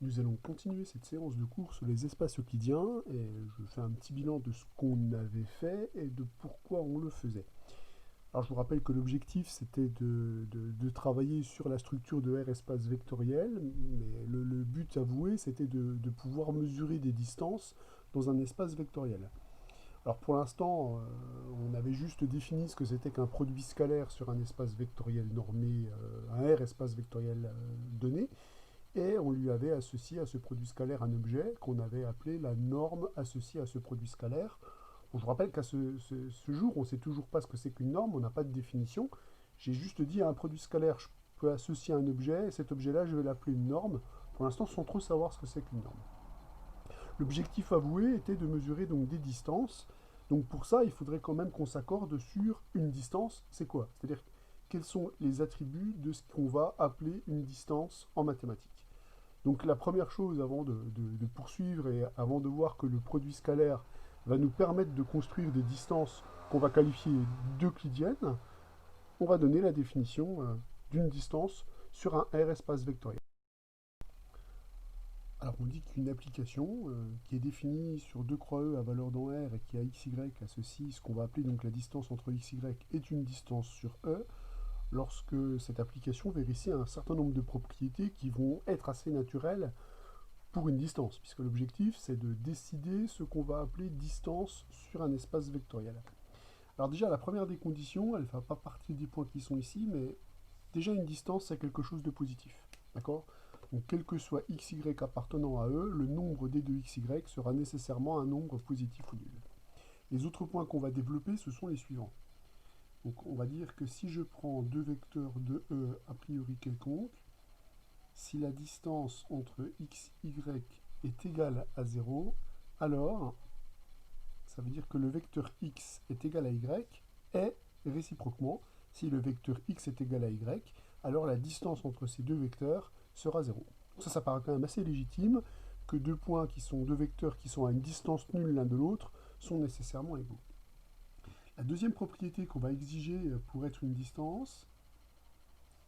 Nous allons continuer cette séance de cours sur les espaces euclidiens et je fais un petit bilan de ce qu'on avait fait et de pourquoi on le faisait. Alors je vous rappelle que l'objectif c'était de travailler sur la structure de R espace vectoriel, mais le but avoué c'était de pouvoir mesurer des distances dans un espace vectoriel. Alors pour l'instant, on avait juste défini ce que c'était qu'un produit scalaire sur un espace vectoriel normé, un R espace vectoriel donné, et on lui avait associé à ce produit scalaire un objet qu'on avait appelé la norme associée à ce produit scalaire. Bon, je vous rappelle qu'à ce jour, on ne sait toujours pas ce que c'est qu'une norme, on n'a pas de définition. J'ai juste dit à un produit scalaire, je peux associer un objet, et cet objet-là, je vais l'appeler une norme, pour l'instant sans trop savoir ce que c'est qu'une norme. L'objectif avoué était de mesurer donc des distances. Donc pour ça, il faudrait quand même qu'on s'accorde sur une distance, c'est quoi? C'est-à-dire quels sont les attributs de ce qu'on va appeler une distance en mathématiques. Donc la première chose avant de poursuivre et avant de voir que le produit scalaire va nous permettre de construire des distances qu'on va qualifier d'euclidiennes, on va donner la définition d'une distance sur un R espace vectoriel. Alors on dit qu'une application qui est définie sur 2 croix E à valeur dans R et qui a xy associe ce qu'on va appeler donc la distance entre xy est une distance sur E lorsque cette application vérifie un certain nombre de propriétés qui vont être assez naturelles pour une distance, puisque l'objectif c'est de décider ce qu'on va appeler distance sur un espace vectoriel. Alors déjà la première des conditions, elle ne fait pas partie des points qui sont ici, mais déjà une distance c'est quelque chose de positif. D'accord? Donc quel que soit xy appartenant à E, le nombre d de xy sera nécessairement un nombre positif ou nul. Les autres points qu'on va développer, ce sont les suivants. Donc on va dire que si je prends deux vecteurs de E a priori quelconques, si la distance entre x, y est égale à 0, alors ça veut dire que le vecteur x est égal à y, et réciproquement, si le vecteur x est égal à y, alors la distance entre ces deux vecteurs sera 0. Ça paraît quand même assez légitime que deux points qui sont deux vecteurs qui sont à une distance nulle l'un de l'autre sont nécessairement égaux. La deuxième propriété qu'on va exiger pour être une distance,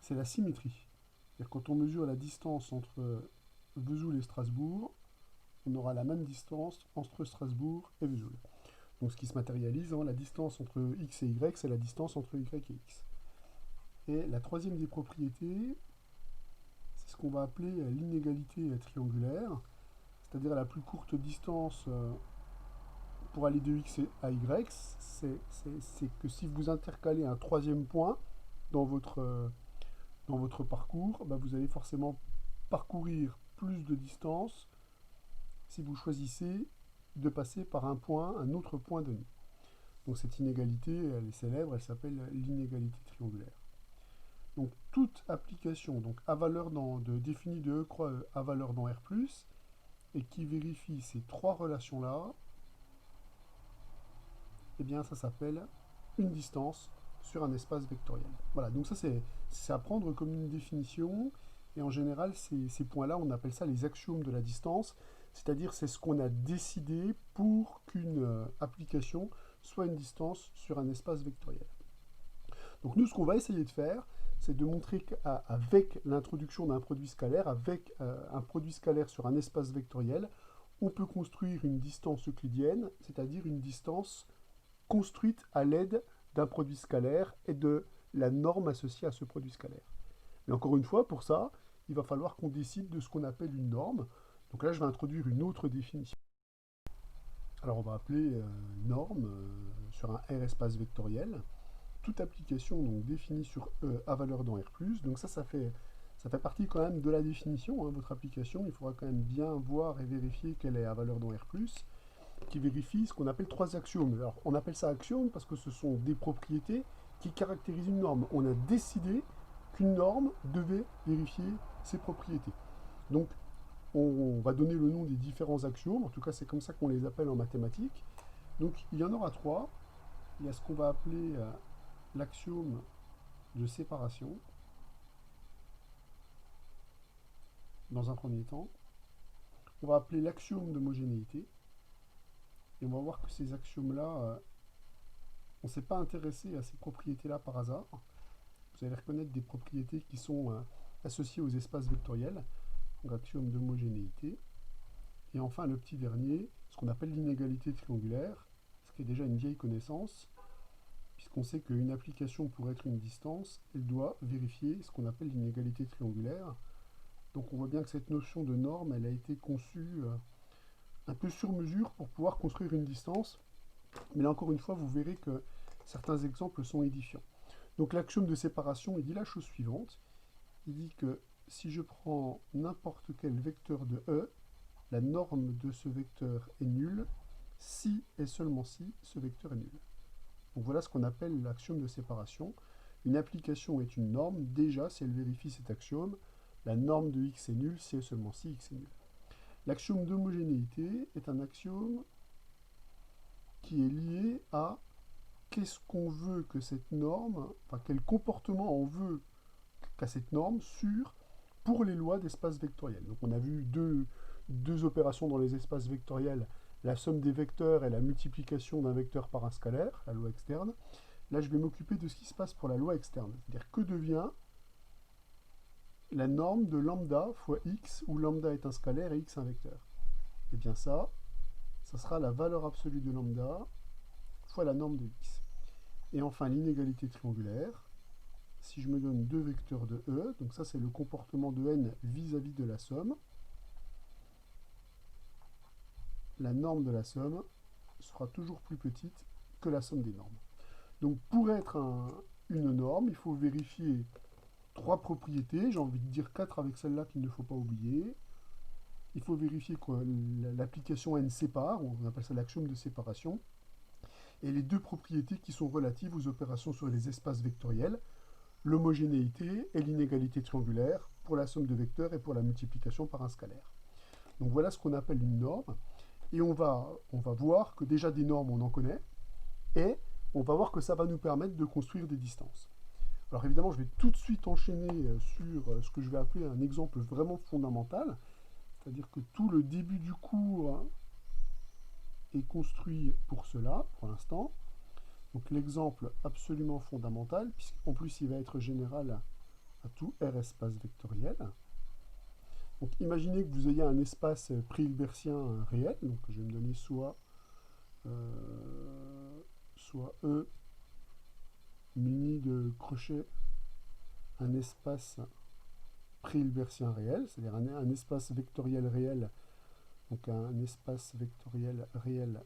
c'est la symétrie. C'est-à-dire quand on mesure la distance entre Vesoul et Strasbourg, on aura la même distance entre Strasbourg et Vesoul. Donc ce qui se matérialise, la distance entre x et y, c'est la distance entre y et x. Et la troisième des propriétés, c'est ce qu'on va appeler l'inégalité triangulaire, c'est-à-dire la plus courte distance pour aller de x à y, c'est que si vous intercalez un troisième point dans votre parcours, bah vous allez forcément parcourir plus de distance si vous choisissez de passer par un autre point donné. Donc cette inégalité, elle est célèbre, elle s'appelle l'inégalité triangulaire. Donc toute application donc à valeur définie de E croix E à valeur dans R+, et qui vérifie ces trois relations-là, eh bien ça s'appelle une distance sur un espace vectoriel. Voilà, donc ça c'est à prendre comme une définition, et en général ces points-là, on appelle ça les axiomes de la distance, c'est-à-dire c'est ce qu'on a décidé pour qu'une application soit une distance sur un espace vectoriel. Donc nous, ce qu'on va essayer de faire, c'est de montrer qu'avec l'introduction d'un produit scalaire, avec un produit scalaire sur un espace vectoriel, on peut construire une distance euclidienne, c'est-à-dire une distance construite à l'aide d'un produit scalaire et de la norme associée à ce produit scalaire. Mais encore une fois, pour ça, il va falloir qu'on décide de ce qu'on appelle une norme. Donc là, je vais introduire une autre définition. Alors on va appeler norme sur un R espace vectoriel toute application donc définie sur E à valeur dans R+. Donc ça fait partie quand même de la définition. Votre application, il faudra quand même bien voir et vérifier qu'elle est à valeur dans R+, qui vérifie ce qu'on appelle trois axiomes. Alors on appelle ça axiome parce que ce sont des propriétés qui caractérisent une norme. On a décidé qu'une norme devait vérifier ces propriétés. Donc on va donner le nom des différents axiomes, en tout cas c'est comme ça qu'on les appelle en mathématiques. Donc il y en aura trois. Il y a ce qu'on va appeler l'axiome de séparation, dans un premier temps. On va appeler l'axiome d'homogénéité. Et on va voir que ces axiomes-là, on ne s'est pas intéressé à ces propriétés-là par hasard. Vous allez reconnaître des propriétés qui sont associées aux espaces vectoriels. donc axiome d'homogénéité. Et enfin, le petit dernier, ce qu'on appelle l'inégalité triangulaire, ce qui est déjà une vieille connaissance, puisqu'on sait qu'une application, pour être une distance, elle doit vérifier ce qu'on appelle l'inégalité triangulaire. Donc on voit bien que cette notion de norme, elle a été conçue un peu sur mesure pour pouvoir construire une distance. Mais là encore une fois, vous verrez que certains exemples sont édifiants. Donc l'axiome de séparation, il dit la chose suivante. Il dit que si je prends n'importe quel vecteur de E, la norme de ce vecteur est nulle si et seulement si ce vecteur est nul. Donc voilà ce qu'on appelle l'axiome de séparation. Une application est une norme, déjà si elle vérifie cet axiome, la norme de x est nulle si et seulement si x est nul. L'axiome d'homogénéité est un axiome qui est lié à qu'est-ce qu'on veut que cette norme, enfin quel comportement on veut qu'a cette norme pour les lois d'espace vectoriel. Donc on a vu deux opérations dans les espaces vectoriels, la somme des vecteurs et la multiplication d'un vecteur par un scalaire, la loi externe. Là je vais m'occuper de ce qui se passe pour la loi externe, c'est-à-dire que devient la norme de lambda fois x, où lambda est un scalaire et x un vecteur. Et bien ça sera la valeur absolue de lambda fois la norme de x. Et enfin l'inégalité triangulaire, si je me donne deux vecteurs de E, donc ça c'est le comportement de n vis-à-vis de la somme, la norme de la somme sera toujours plus petite que la somme des normes. Donc pour être une norme, il faut vérifier trois propriétés, j'ai envie de dire quatre avec celle-là qu'il ne faut pas oublier. Il faut vérifier que l'application n sépare, on appelle ça l'axiome de séparation, et les deux propriétés qui sont relatives aux opérations sur les espaces vectoriels, l'homogénéité et l'inégalité triangulaire pour la somme de vecteurs et pour la multiplication par un scalaire. Donc voilà ce qu'on appelle une norme, et on va voir que déjà des normes on en connaît, et on va voir que ça va nous permettre de construire des distances. Alors évidemment je vais tout de suite enchaîner sur ce que je vais appeler un exemple vraiment fondamental, c'est-à-dire que tout le début du cours est construit pour cela, pour l'instant. Donc l'exemple absolument fondamental, puisqu'en plus il va être général à tout R espace vectoriel. Donc imaginez que vous ayez un espace pré-hilbertien réel, donc je vais me donner soit E muni de crochet un espace pré-hilbertien réel, c'est-à-dire un espace vectoriel réel, donc un espace vectoriel réel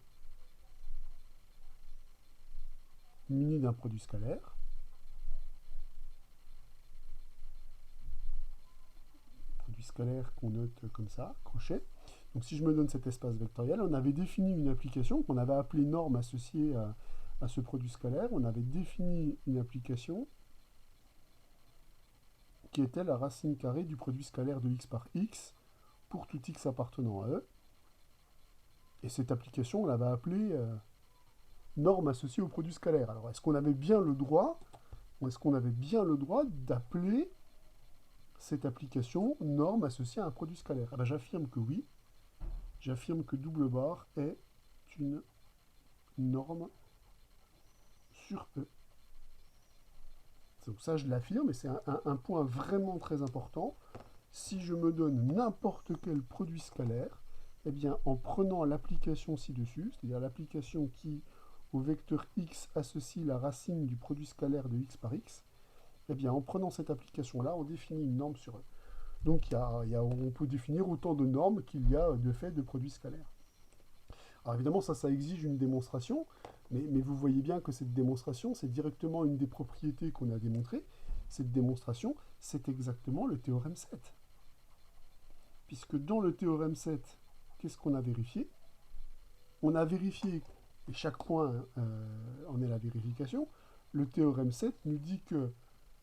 muni d'un produit scalaire. Produit scalaire qu'on note comme ça, crochet. Donc si je me donne cet espace vectoriel, on avait défini une application qu'on avait appelée norme associée à ce produit scalaire. On avait défini une application qui était la racine carrée du produit scalaire de x par x pour tout x appartenant à E. Et cette application, on l'avait appelée norme associée au produit scalaire. Alors est-ce qu'on avait bien le droit, ou est-ce qu'on avait bien le droit d'appeler cette application norme associée à un produit scalaire? Ah ben, j'affirme que oui. J'affirme que double barre est une norme sur E. Donc ça, je l'affirme, et c'est un point vraiment très important. Si je me donne n'importe quel produit scalaire, eh bien, en prenant l'application ci-dessus, c'est-à-dire l'application qui, au vecteur x, associe la racine du produit scalaire de x par x, eh bien, en prenant cette application-là, on définit une norme sur E. Donc, on peut définir autant de normes qu'il y a de fait de produits scalaires. Alors évidemment, ça exige une démonstration, mais vous voyez bien que cette démonstration, c'est directement une des propriétés qu'on a démontrées. Cette démonstration, c'est exactement le théorème 7. Puisque dans le théorème 7, qu'est-ce qu'on a vérifié? On a vérifié, et chaque point en est la vérification, le théorème 7 nous dit que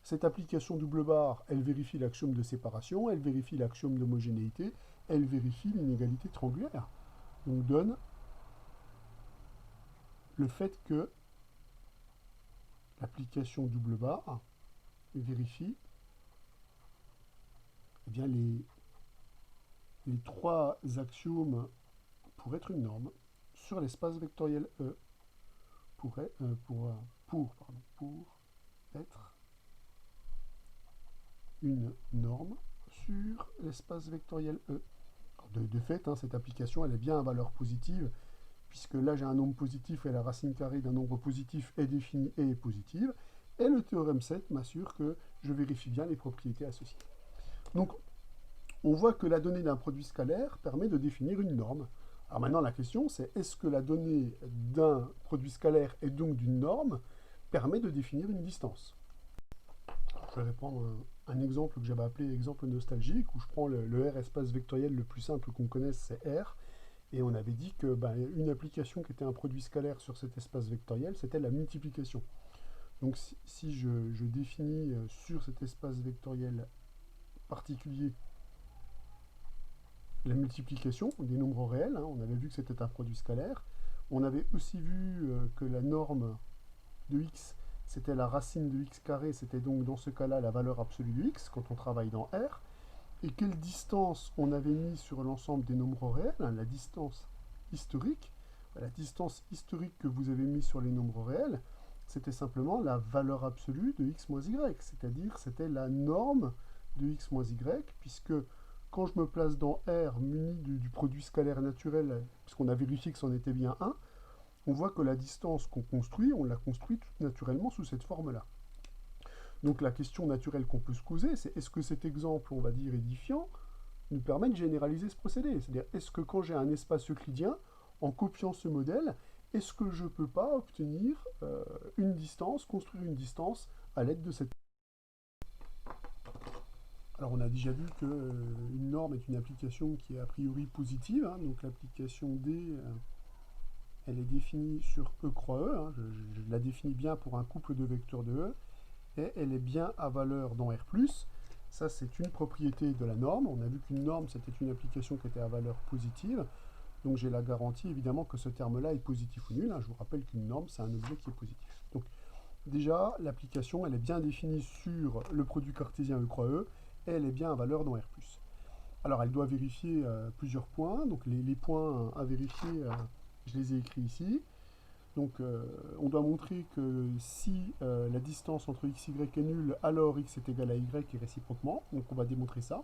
cette application double barre, elle vérifie l'axiome de séparation, elle vérifie l'axiome d'homogénéité, elle vérifie l'inégalité triangulaire. Donc donne le fait que l'application double barre vérifie eh bien, les trois axiomes pour être une norme sur l'espace vectoriel E pour être une norme sur l'espace vectoriel E. De fait, hein, cette application, elle est bien à valeur positive, puisque là j'ai un nombre positif et la racine carrée d'un nombre positif est définie et est positive. Et le théorème 7 m'assure que je vérifie bien les propriétés associées. Donc, on voit que la donnée d'un produit scalaire permet de définir une norme. Alors maintenant, la question, c'est est-ce que la donnée d'un produit scalaire et donc d'une norme permet de définir une distance? Alors, je vais répondre un exemple que j'avais appelé exemple nostalgique, où je prends le R espace vectoriel le plus simple qu'on connaisse, c'est R, et on avait dit que une application qui était un produit scalaire sur cet espace vectoriel, c'était la multiplication. Donc si je définis sur cet espace vectoriel particulier la multiplication des nombres réels, hein, on avait vu que c'était un produit scalaire. On avait aussi vu que la norme de x, c'était la racine de x carré, c'était donc dans ce cas-là la valeur absolue de x quand on travaille dans R. Et quelle distance on avait mis sur l'ensemble des nombres réels, hein, la distance historique. La distance historique que vous avez mis sur les nombres réels, c'était simplement la valeur absolue de x moins y, c'est-à-dire c'était la norme de x moins y, puisque quand je me place dans R muni du produit scalaire naturel, puisqu'on a vérifié que c'en était bien 1, on voit que la distance qu'on construit, on la construit tout naturellement sous cette forme-là. Donc la question naturelle qu'on peut se poser, c'est est-ce que cet exemple, on va dire édifiant, nous permet de généraliser ce procédé? C'est-à-dire, est-ce que quand j'ai un espace euclidien, en copiant ce modèle, est-ce que je ne peux pas obtenir une distance, construire une distance à l'aide de cette... Alors on a déjà vu qu'une norme est une application qui est a priori positive, hein, donc l'application D, elle est définie sur E croix E, hein, je la définis bien pour un couple de vecteurs de E, et elle est bien à valeur dans R+. Ça, c'est une propriété de la norme. On a vu qu'une norme, c'était une application qui était à valeur positive. Donc j'ai la garantie, évidemment, que ce terme-là est positif ou nul, hein. Je vous rappelle qu'une norme, c'est un objet qui est positif. Donc déjà, l'application, elle est bien définie sur le produit cartésien E croix E, et elle est bien à valeur dans R+. Alors, elle doit vérifier plusieurs points. Donc les points à vérifier, je les ai écrits ici. Donc on doit montrer que si la distance entre x, y est nulle, alors x est égal à y et réciproquement. Donc on va démontrer ça.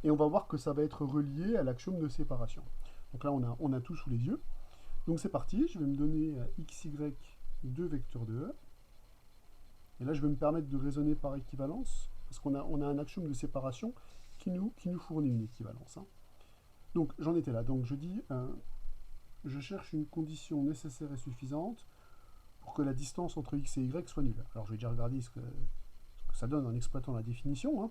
Et on va voir que ça va être relié à l'axiome de séparation. Donc là on a tout sous les yeux. Donc c'est parti, je vais me donner x, y, deux vecteurs de E. Et là je vais me permettre de raisonner par équivalence, parce qu'on a un axiome de séparation qui nous fournit une équivalence, hein. Donc j'en étais là. Donc je dis... je cherche une condition nécessaire et suffisante pour que la distance entre x et y soit nulle. Alors je vais déjà regarder ce que ça donne en exploitant la définition, hein.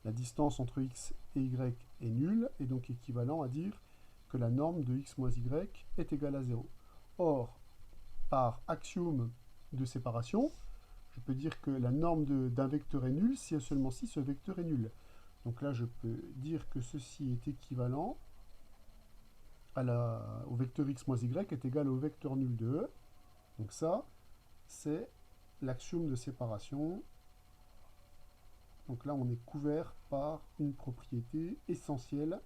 La distance entre x et y est nulle, et donc équivalent à dire que la norme de x moins y est égale à 0. Or, par axiome de séparation, je peux dire que la norme d'un vecteur est nulle si et seulement si ce vecteur est nul. Donc là, je peux dire que ceci est équivalent au vecteur x moins y est égal au vecteur nul de E. Donc ça, c'est l'axiome de séparation. Donc là, on est couvert par une propriété essentielle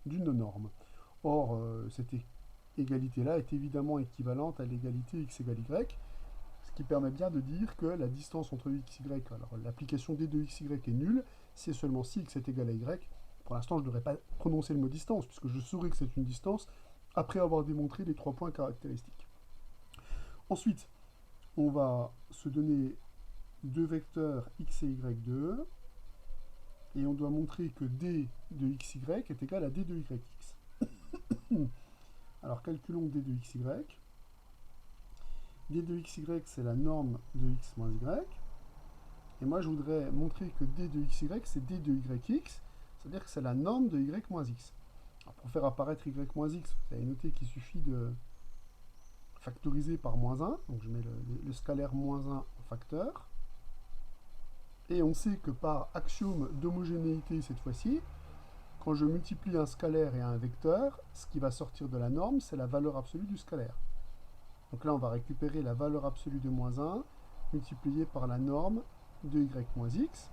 d'une norme. Or, cette égalité-là est évidemment équivalente à l'égalité x égale y, ce qui permet bien de dire que la distance entre x et y, alors l'application d de x, y est nulle, si et seulement si x est égal à y. Pour l'instant, je ne devrais pas prononcer le mot distance, puisque je saurais que c'est une distance après avoir démontré les 3 points caractéristiques. Ensuite, on va se donner deux vecteurs x et y de E, et on doit montrer que d de xy est égal à d de yx. Alors calculons d de xy. d de xy, c'est la norme de x moins y. Et moi, je voudrais montrer que d de xy, c'est d de yx, c'est-à-dire que c'est la norme de y moins x. Alors, pour faire apparaître y moins x, vous avez noté qu'il suffit de factoriser par moins 1. Donc je mets le scalaire moins 1 en facteur. Et on sait que par axiome d'homogénéité cette fois-ci, quand je multiplie un scalaire et un vecteur, ce qui va sortir de la norme, c'est la valeur absolue du scalaire. Donc là, on va récupérer la valeur absolue de moins 1 multipliée par la norme de y moins x.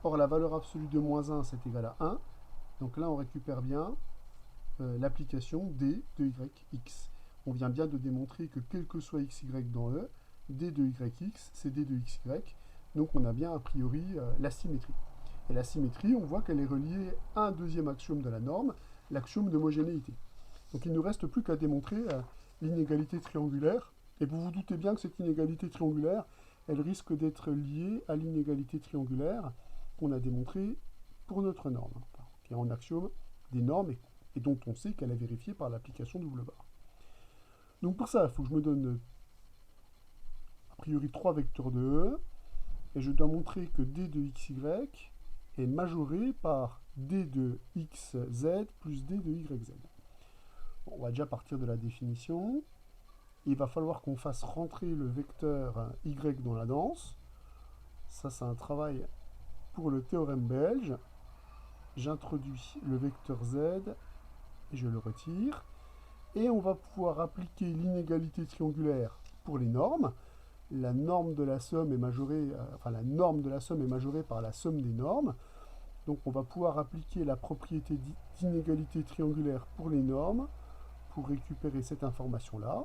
Or, la valeur absolue de moins 1, c'est égal à 1. Donc là, on récupère bien l'application d de yx. On vient bien de démontrer que quel que soit xy dans E, d de yx, c'est d de xy. Donc on a bien a priori la symétrie. Et la symétrie, on voit qu'elle est reliée à un deuxième axiome de la norme, l'axiome d'homogénéité. Donc il ne nous reste plus qu'à démontrer l'inégalité triangulaire. Et vous vous doutez bien que cette inégalité triangulaire, elle risque d'être liée à l'inégalité triangulaire qu'on a démontrée pour notre norme, qui est en axiome des normes et dont on sait qu'elle est vérifiée par l'application double barre. Donc pour ça, il faut que je me donne a priori 3 vecteurs de E, et je dois montrer que d de xy est majoré par d de xz plus d de yz. Bon, on va déjà partir de la définition. Il va falloir qu'on fasse rentrer le vecteur y dans la danse. Ça, c'est un travail pour le théorème belge. J'introduis le vecteur z et je le retire. Et on va pouvoir appliquer l'inégalité triangulaire pour les normes. La norme de la somme est majorée, la norme de la somme est majorée par la somme des normes. Donc on va pouvoir appliquer la propriété d'inégalité triangulaire pour les normes pour récupérer cette information-là.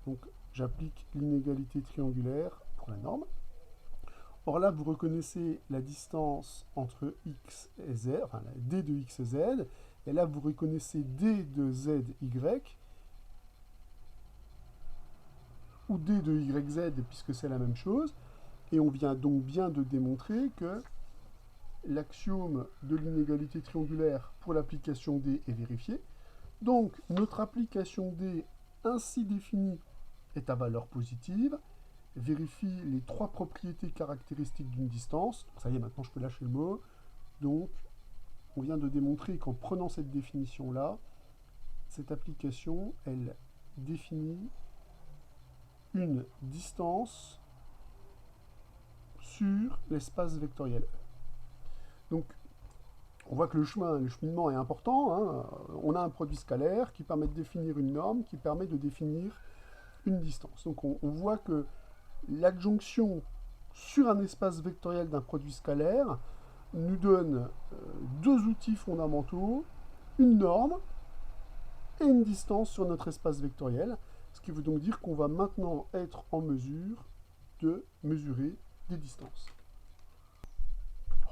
Donc j'applique l'inégalité triangulaire pour la norme. Or là, vous reconnaissez la distance entre x et z, enfin la d de x et z, et là vous reconnaissez d de z y, ou d de yz, puisque c'est la même chose, et on vient donc bien de démontrer que l'axiome de l'inégalité triangulaire pour l'application D est vérifié. Donc notre application D ainsi définie est à valeur positive, vérifie les 3 propriétés caractéristiques d'une distance. Ça y est, maintenant je peux lâcher le mot. Donc on vient de démontrer qu'en prenant cette définition-là, cette application, elle définit une distance sur l'espace vectoriel E. Donc, on voit que le cheminement est important. Hein. On a un produit scalaire qui permet de définir une norme, qui permet de définir une distance. Donc, on voit que l'adjonction sur un espace vectoriel d'un produit scalaire nous donne 2 outils fondamentaux, une norme et une distance sur notre espace vectoriel, ce qui veut donc dire qu'on va maintenant être en mesure de mesurer des distances.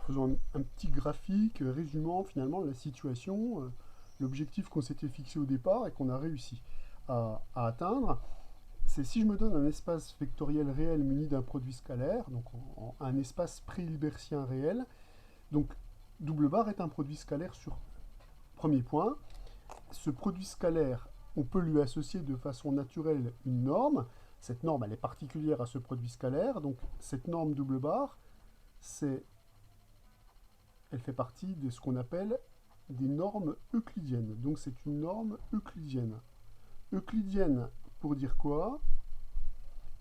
Faisons un petit graphique résumant finalement la situation, l'objectif qu'on s'était fixé au départ et qu'on a réussi à atteindre. C'est si je me donne un espace vectoriel réel muni d'un produit scalaire, donc un espace pré-hilbertien réel, donc double barre est un produit scalaire sur premier point. Ce produit scalaire, on peut lui associer de façon naturelle une norme. Cette norme, elle est particulière à ce produit scalaire, donc cette norme double barre, elle fait partie de ce qu'on appelle des normes euclidiennes. Donc c'est une norme euclidienne. Euclidienne pour dire quoi?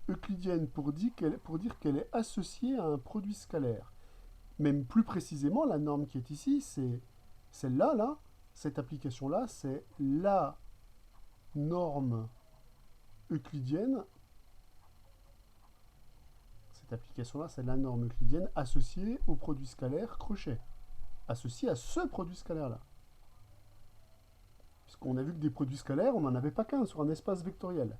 Euclidienne pour dire qu'elle est associée à un produit scalaire. Même plus précisément, la norme qui est ici, c'est celle-là, là. Cette application-là, c'est la norme euclidienne. Cette application-là, c'est la norme euclidienne associée au produit scalaire crochet. Associée à ce produit scalaire-là. Puisqu'on a vu que des produits scalaires, on n'en avait pas qu'un sur un espace vectoriel.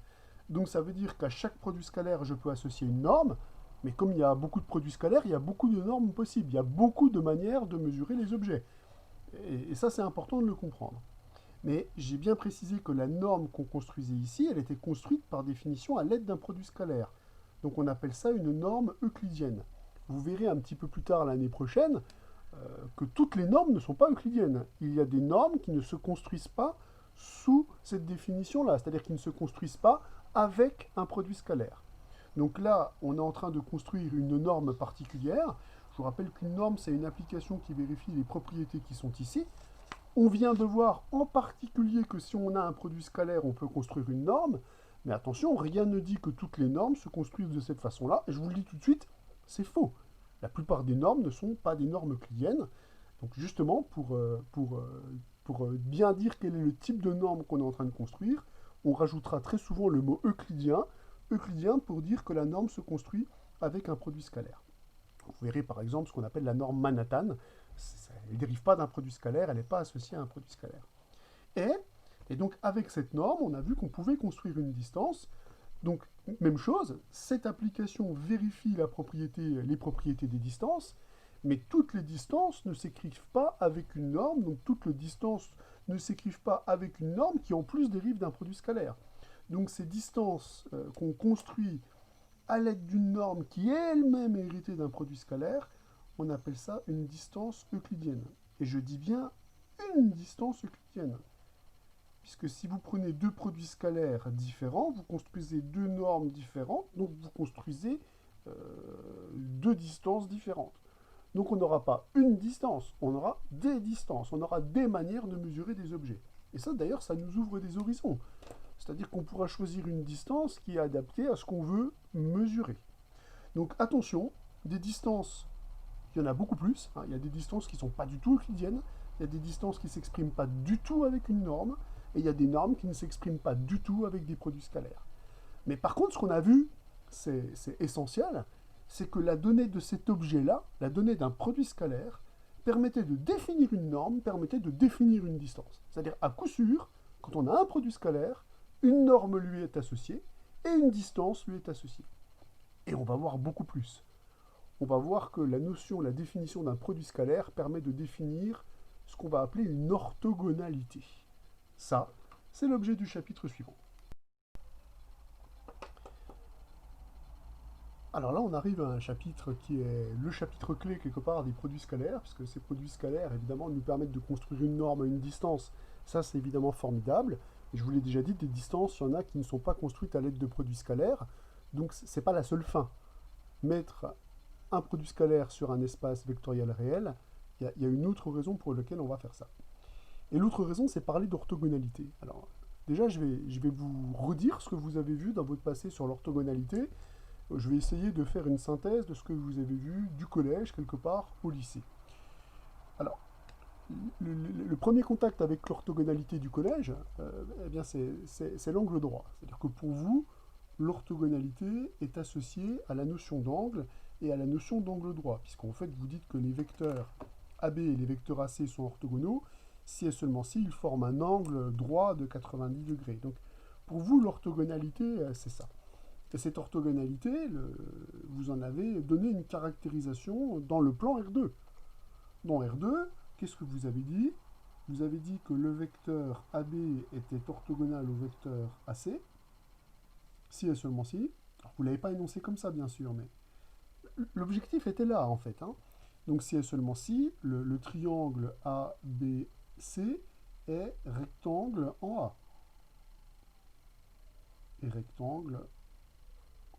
Donc ça veut dire qu'à chaque produit scalaire, je peux associer une norme, mais comme il y a beaucoup de produits scalaires, il y a beaucoup de normes possibles. Il y a beaucoup de manières de mesurer les objets. Et ça, c'est important de le comprendre. Mais j'ai bien précisé que la norme qu'on construisait ici, elle était construite par définition à l'aide d'un produit scalaire. Donc on appelle ça une norme euclidienne. Vous verrez un petit peu plus tard l'année prochaine que toutes les normes ne sont pas euclidiennes. Il y a des normes qui ne se construisent pas sous cette définition-là, c'est-à-dire qui ne se construisent pas avec un produit scalaire. Donc là, on est en train de construire une norme particulière. Je vous rappelle qu'une norme, c'est une application qui vérifie les propriétés qui sont ici. On vient de voir en particulier que si on a un produit scalaire, on peut construire une norme. Mais attention, rien ne dit que toutes les normes se construisent de cette façon-là. Et je vous le dis tout de suite, c'est faux. La plupart des normes ne sont pas des normes euclidiennes. Donc justement, pour bien dire quel est le type de norme qu'on est en train de construire, on rajoutera très souvent le mot euclidien. Euclidien pour dire que la norme se construit avec un produit scalaire. Vous verrez par exemple ce qu'on appelle la norme Manhattan. Elle ne dérive pas d'un produit scalaire, elle n'est pas associée à un produit scalaire. Et donc avec cette norme, on a vu qu'on pouvait construire une distance. Donc même chose, cette application vérifie les propriétés des distances, Mais toutes les distances ne s'écrivent pas avec une norme, donc toutes les distances ne s'écrivent pas avec une norme qui en plus dérive d'un produit scalaire. Donc ces distances qu'on construit à l'aide d'une norme qui elle-même est héritée d'un produit scalaire, on appelle ça une distance euclidienne. Et je dis bien une distance euclidienne. Puisque si vous prenez deux produits scalaires différents, vous construisez deux normes différentes, donc vous construisez deux distances différentes. Donc on n'aura pas une distance, on aura des distances, on aura des manières de mesurer des objets. Et ça d'ailleurs, ça nous ouvre des horizons. C'est-à-dire qu'on pourra choisir une distance qui est adaptée à ce qu'on veut mesurer. Donc attention, des distances, il y en a beaucoup plus. Hein. Il y a des distances qui ne sont pas du tout euclidiennes, il y a des distances qui ne s'expriment pas du tout avec une norme, et il y a des normes qui ne s'expriment pas du tout avec des produits scalaires. Mais par contre, ce qu'on a vu, c'est essentiel, c'est que la donnée de cet objet-là, la donnée d'un produit scalaire, permettait de définir une norme, permettait de définir une distance. C'est-à-dire, à coup sûr, quand on a un produit scalaire, une norme lui est associée et une distance lui est associée. Et on va voir beaucoup plus. On va voir que la notion, la définition d'un produit scalaire permet de définir ce qu'on va appeler une orthogonalité. Ça, c'est l'objet du chapitre suivant. Alors là, on arrive à un chapitre qui est le chapitre clé quelque part des produits scalaires, puisque ces produits scalaires, évidemment, nous permettent de construire une norme à une distance. Ça, c'est évidemment formidable. Et je vous l'ai déjà dit, des distances, il y en a qui ne sont pas construites à l'aide de produits scalaires. Donc, ce n'est pas la seule fin. Mettre un produit scalaire sur un espace vectoriel réel, il y a une autre raison pour laquelle on va faire ça. Et l'autre raison, c'est parler d'orthogonalité. Alors, déjà, je vais vous redire ce que vous avez vu dans votre passé sur l'orthogonalité. Je vais essayer de faire une synthèse de ce que vous avez vu du collège, quelque part, au lycée. Alors, le premier contact avec l'orthogonalité du collège, eh bien c'est l'angle droit. C'est-à-dire que pour vous, l'orthogonalité est associée à la notion d'angle et à la notion d'angle droit, puisqu'en fait, vous dites que les vecteurs AB et les vecteurs AC sont orthogonaux, si et seulement si ils forment un angle droit de 90 degrés. Donc, pour vous, l'orthogonalité, c'est ça. Et cette orthogonalité, vous en avez donné une caractérisation dans le plan R2. Dans R2, qu'est-ce que vous avez dit? Vous avez dit que le vecteur AB était orthogonal au vecteur AC, si et seulement si. Alors, vous ne l'avez pas énoncé comme ça, bien sûr, mais l'objectif était là, en fait. Hein. Donc, si et seulement si, le triangle ABC est rectangle en A. Et rectangle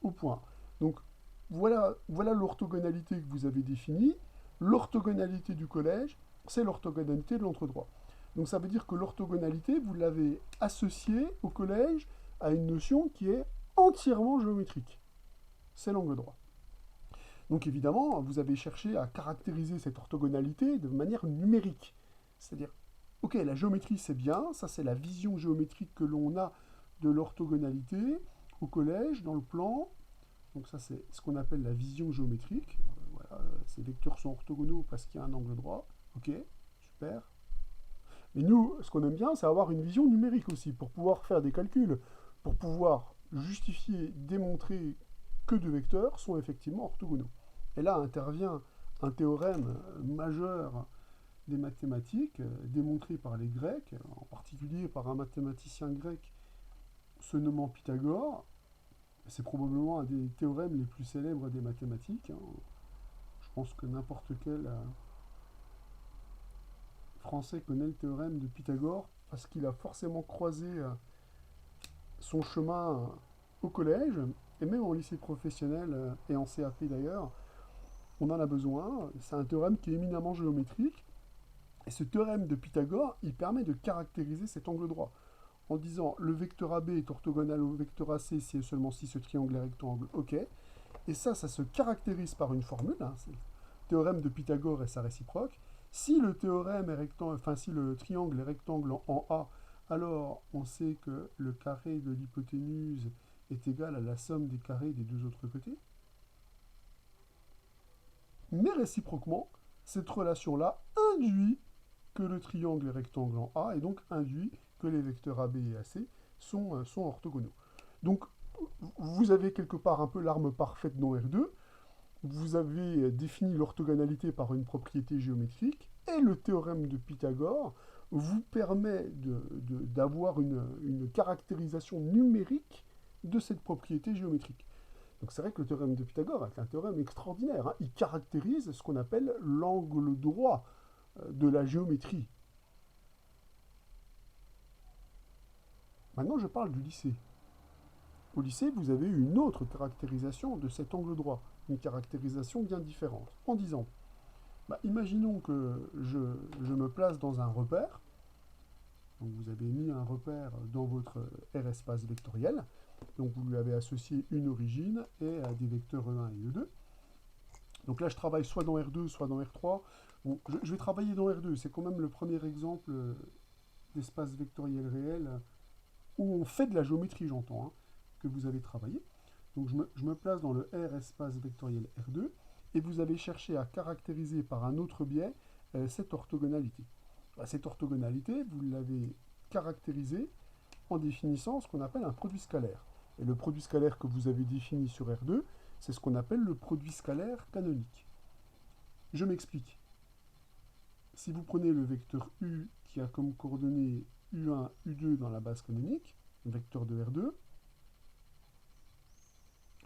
au point. Donc, voilà l'orthogonalité que vous avez définie. L'orthogonalité du collège, c'est l'orthogonalité de l'entre-droit. Donc ça veut dire que l'orthogonalité, vous l'avez associée au collège à une notion qui est entièrement géométrique. C'est l'angle droit. Donc évidemment, vous avez cherché à caractériser cette orthogonalité de manière numérique. C'est-à-dire, ok, la géométrie c'est bien, ça c'est la vision géométrique que l'on a de l'orthogonalité au collège, dans le plan. Donc ça c'est ce qu'on appelle la vision géométrique. Voilà, ces vecteurs sont orthogonaux parce qu'il y a un angle droit. Ok, super. Mais nous, ce qu'on aime bien, c'est avoir une vision numérique aussi, pour pouvoir faire des calculs, pour pouvoir justifier, démontrer que deux vecteurs sont effectivement orthogonaux. Et là intervient un théorème majeur des mathématiques, démontré par les Grecs, en particulier par un mathématicien grec se nommant Pythagore. C'est probablement un des théorèmes les plus célèbres des mathématiques. Hein. Je pense que n'importe quel Français connaît le théorème de Pythagore parce qu'il a forcément croisé son chemin au collège et même en lycée professionnel et en CAP d'ailleurs. On en a besoin. C'est un théorème qui est éminemment géométrique. Et ce théorème de Pythagore, il permet de caractériser cet angle droit en disant le vecteur AB est orthogonal au vecteur AC si et seulement si ce triangle est rectangle. Ok. Et ça se caractérise par une formule. Hein, c'est le théorème de Pythagore et sa réciproque. Si le théorème est rectangle, enfin si le triangle est rectangle en A, alors on sait que le carré de l'hypoténuse est égal à la somme des carrés des deux autres côtés. Mais réciproquement, cette relation-là induit que le triangle est rectangle en A et donc induit que les vecteurs AB et AC sont orthogonaux. Donc vous avez quelque part un peu l'arme parfaite dans R2. vous avez défini l'orthogonalité par une propriété géométrique, et le théorème de Pythagore vous permet d'avoir une caractérisation numérique de cette propriété géométrique. Donc c'est vrai que le théorème de Pythagore est un théorème extraordinaire, hein. Il caractérise ce qu'on appelle l'angle droit de la géométrie. Maintenant, je parle du lycée. Au lycée, vous avez eu une autre caractérisation de cet angle droit, une caractérisation bien différente, en disant, imaginons que je me place dans un repère. Donc vous avez mis un repère dans votre R espace vectoriel, donc vous lui avez associé une origine et des vecteurs E1 et E2. Donc là, je travaille soit dans R2, soit dans R3. Bon, je vais travailler dans R2, c'est quand même le premier exemple d'espace vectoriel réel où on fait de la géométrie, j'entends, hein, que vous avez travaillé. Donc je me place dans le R espace vectoriel R2, et vous avez cherché à caractériser par un autre biais cette orthogonalité. Cette orthogonalité, vous l'avez caractérisée en définissant ce qu'on appelle un produit scalaire. Et le produit scalaire que vous avez défini sur R2, c'est ce qu'on appelle le produit scalaire canonique. Je m'explique. Si vous prenez le vecteur U qui a comme coordonnées U1, U2 dans la base canonique, vecteur de R2,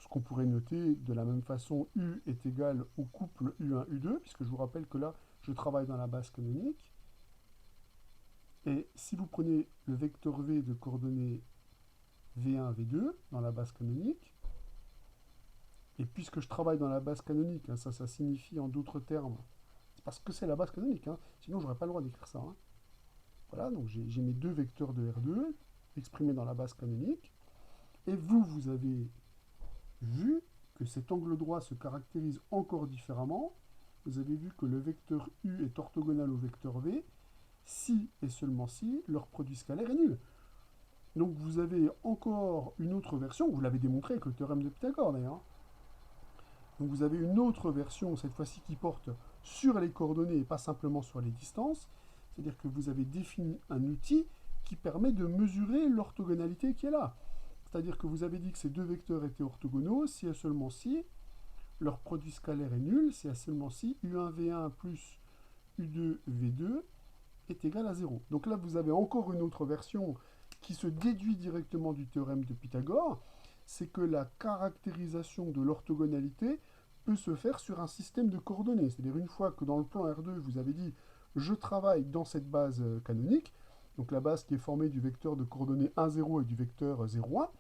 ce qu'on pourrait noter de la même façon, U est égal au couple U1, U2, puisque je vous rappelle que là, je travaille dans la base canonique. Et si vous prenez le vecteur V de coordonnées V1, V2 dans la base canonique, et puisque je travaille dans la base canonique, hein, ça signifie en d'autres termes, c'est parce que c'est la base canonique, hein, sinon je n'aurais pas le droit d'écrire ça. Hein. Voilà, donc j'ai mes deux vecteurs de R2 exprimés dans la base canonique, et vous avez vu que cet angle droit se caractérise encore différemment. Vous avez vu que le vecteur U est orthogonal au vecteur V, si et seulement si leur produit scalaire est nul. Donc vous avez encore une autre version, vous l'avez démontré avec le théorème de Pythagore d'ailleurs. Donc vous avez une autre version, cette fois-ci qui porte sur les coordonnées et pas simplement sur les distances. C'est-à-dire que vous avez défini un outil qui permet de mesurer l'orthogonalité qui est là. C'est-à-dire que vous avez dit que ces deux vecteurs étaient orthogonaux si et seulement si leur produit scalaire est nul, si et seulement si U1V1 plus U2V2 est égal à 0. Donc là, vous avez encore une autre version qui se déduit directement du théorème de Pythagore, c'est que la caractérisation de l'orthogonalité peut se faire sur un système de coordonnées. C'est-à-dire une fois que dans le plan R2, vous avez dit « je travaille dans cette base canonique », donc la base qui est formée du vecteur de coordonnées 1, 0 et du vecteur 0, 1,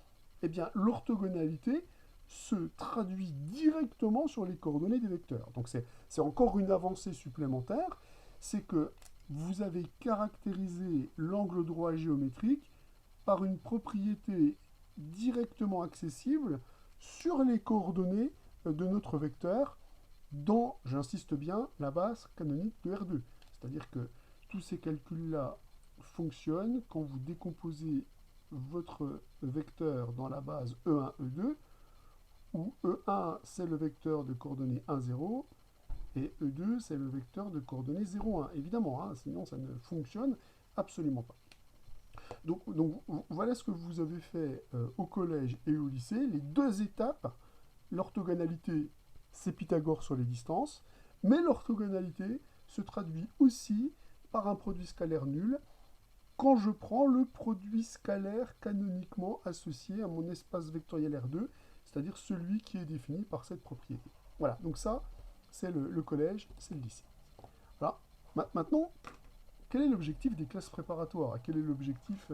eh bien l'orthogonalité se traduit directement sur les coordonnées des vecteurs. Donc c'est encore une avancée supplémentaire, c'est que vous avez caractérisé l'angle droit géométrique par une propriété directement accessible sur les coordonnées de notre vecteur dans, j'insiste bien, la base canonique de R2. C'est-à-dire que tous ces calculs-là fonctionnent quand vous décomposez votre vecteur dans la base E1, E2, où E1 c'est le vecteur de coordonnées 1, 0, et E2 c'est le vecteur de coordonnées 0, 1. Évidemment, hein, sinon ça ne fonctionne absolument pas. Donc voilà ce que vous avez fait au collège et au lycée. Les deux étapes, l'orthogonalité, c'est Pythagore sur les distances, mais l'orthogonalité se traduit aussi par un produit scalaire nul quand je prends le produit scalaire canoniquement associé à mon espace vectoriel R2, c'est-à-dire celui qui est défini par cette propriété. Voilà, donc ça, c'est le collège, c'est le lycée. Voilà. Maintenant, quel est l'objectif des classes préparatoires? Quel est l'objectif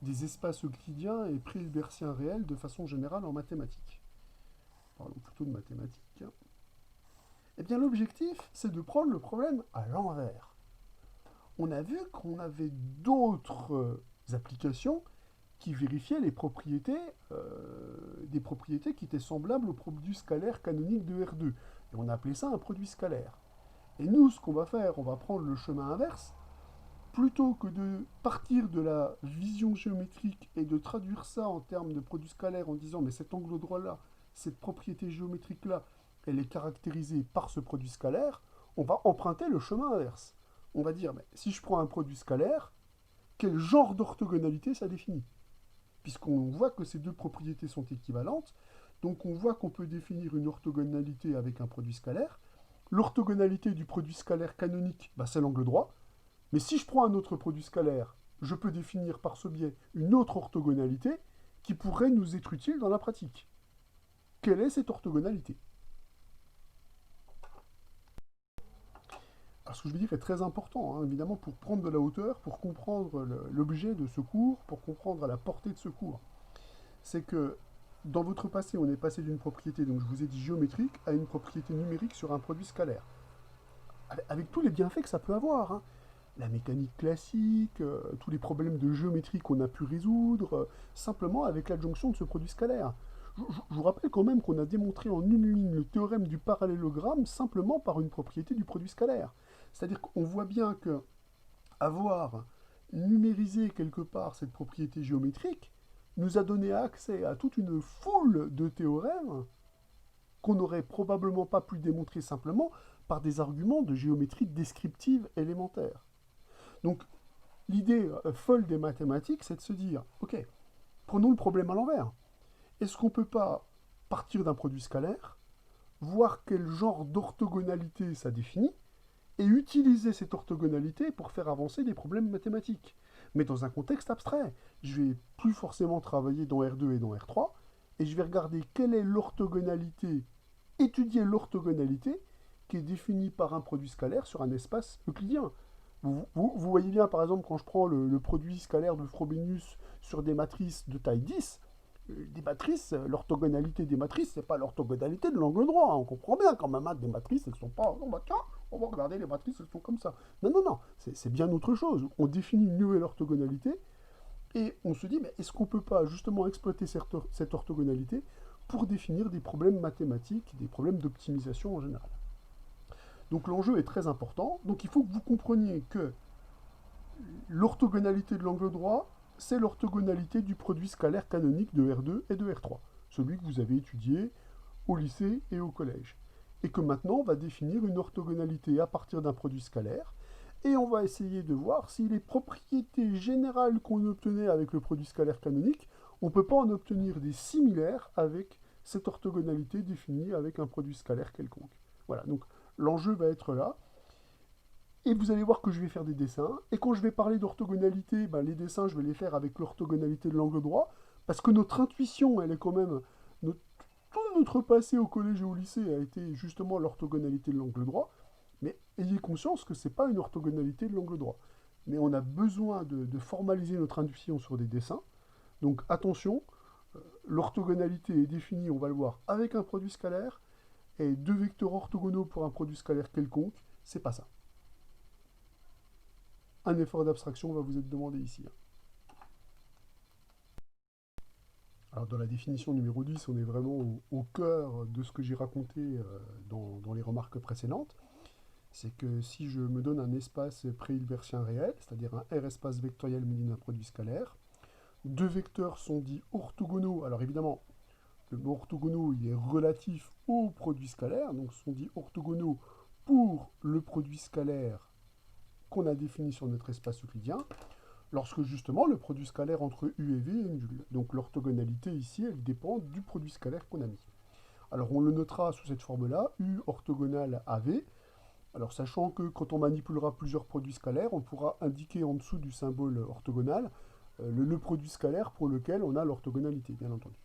des espaces euclidiens et pré-hilbertiens réels de façon générale en mathématiques? Parlons plutôt de mathématiques. Eh bien, l'objectif, c'est de prendre le problème à l'envers. On a vu qu'on avait d'autres applications qui vérifiaient les propriétés, des propriétés qui étaient semblables au produit scalaire canonique de R2. Et on a appelé ça un produit scalaire. Et nous, ce qu'on va faire, on va prendre le chemin inverse. Plutôt que de partir de la vision géométrique et de traduire ça en termes de produit scalaire en disant mais cet angle droit-là, cette propriété géométrique-là, elle est caractérisée par ce produit scalaire, on va emprunter le chemin inverse. On va dire, mais si je prends un produit scalaire, quel genre d'orthogonalité ça définit? Puisqu'on voit que ces deux propriétés sont équivalentes, Donc on voit qu'on peut définir une orthogonalité avec un produit scalaire. L'orthogonalité du produit scalaire canonique, bah, c'est l'angle droit. Mais si je prends un autre produit scalaire, je peux définir par ce biais une autre orthogonalité qui pourrait nous être utile dans la pratique. Quelle est cette orthogonalité? Alors, ce que je veux dire est très important, hein, évidemment, pour prendre de la hauteur, pour comprendre l'objet de ce cours, pour comprendre la portée de ce cours. C'est que dans votre passé, on est passé d'une propriété, donc je vous ai dit géométrique, à une propriété numérique sur un produit scalaire. Avec tous les bienfaits que ça peut avoir, hein. La mécanique classique, tous les problèmes de géométrie qu'on a pu résoudre, simplement avec l'adjonction de ce produit scalaire. Je vous rappelle quand même qu'on a démontré en une ligne le théorème du parallélogramme simplement par une propriété du produit scalaire. C'est-à-dire qu'on voit bien que avoir numérisé quelque part cette propriété géométrique nous a donné accès à toute une foule de théorèmes qu'on n'aurait probablement pas pu démontrer simplement par des arguments de géométrie descriptive élémentaire. Donc, l'idée folle des mathématiques, c'est de se dire, ok, prenons le problème à l'envers. Est-ce qu'on ne peut pas partir d'un produit scalaire, voir quel genre d'orthogonalité ça définit, et utiliser cette orthogonalité pour faire avancer des problèmes mathématiques, mais dans un contexte abstrait. Je vais plus forcément travailler dans R2 et dans R3, et je vais regarder quelle est l'orthogonalité, étudier l'orthogonalité qui est définie par un produit scalaire sur un espace euclidien. Vous voyez bien, par exemple, quand je prends le produit scalaire de Frobenius sur des matrices de taille 10, des matrices, l'orthogonalité des matrices, c'est pas l'orthogonalité de l'angle droit. Hein. On comprend bien quand même, hein, des matrices, elles sont pas... Oh, bah, tiens, on va regarder les matrices, elles sont comme ça. Non, non, non, c'est bien autre chose. On définit une nouvelle orthogonalité et on se dit, mais est-ce qu'on ne peut pas justement exploiter cette orthogonalité pour définir des problèmes mathématiques, des problèmes d'optimisation en général? Donc l'enjeu est très important. Donc il faut que vous compreniez que l'orthogonalité de l'angle droit, c'est l'orthogonalité du produit scalaire canonique de R2 et de R3, celui que vous avez étudié au lycée et au collège. Et que maintenant, on va définir une orthogonalité à partir d'un produit scalaire, et on va essayer de voir si les propriétés générales qu'on obtenait avec le produit scalaire canonique, on ne peut pas en obtenir des similaires avec cette orthogonalité définie avec un produit scalaire quelconque. Voilà, donc l'enjeu va être là. Et vous allez voir que je vais faire des dessins. Et quand je vais parler d'orthogonalité, ben, les dessins, je vais les faire avec l'orthogonalité de l'angle droit. Parce que notre intuition, elle est quand même... tout notre passé au collège et au lycée a été justement l'orthogonalité de l'angle droit. Mais ayez conscience que ce n'est pas une orthogonalité de l'angle droit. Mais on a besoin de formaliser notre intuition sur des dessins. Donc attention, l'orthogonalité est définie, on va le voir, avec un produit scalaire. Et deux vecteurs orthogonaux pour un produit scalaire quelconque, c'est pas ça. Un effort d'abstraction va vous être demandé ici. Alors dans la définition numéro 10, on est vraiment au cœur de ce que j'ai raconté dans les remarques précédentes. C'est que si je me donne un espace pré-hilbersien réel, c'est-à-dire un R espace vectoriel muni d'un produit scalaire, deux vecteurs sont dits orthogonaux. Alors évidemment, le mot orthogonaux, il est relatif au produit scalaire, donc sont dits orthogonaux pour le produit scalaire qu'on a défini sur notre espace euclidien, lorsque justement le produit scalaire entre U et V est nul. Donc l'orthogonalité ici, elle dépend du produit scalaire qu'on a mis. Alors on le notera sous cette forme-là, U orthogonal à V. Alors sachant que quand on manipulera plusieurs produits scalaires, on pourra indiquer en dessous du symbole orthogonal le produit scalaire pour lequel on a l'orthogonalité, bien entendu.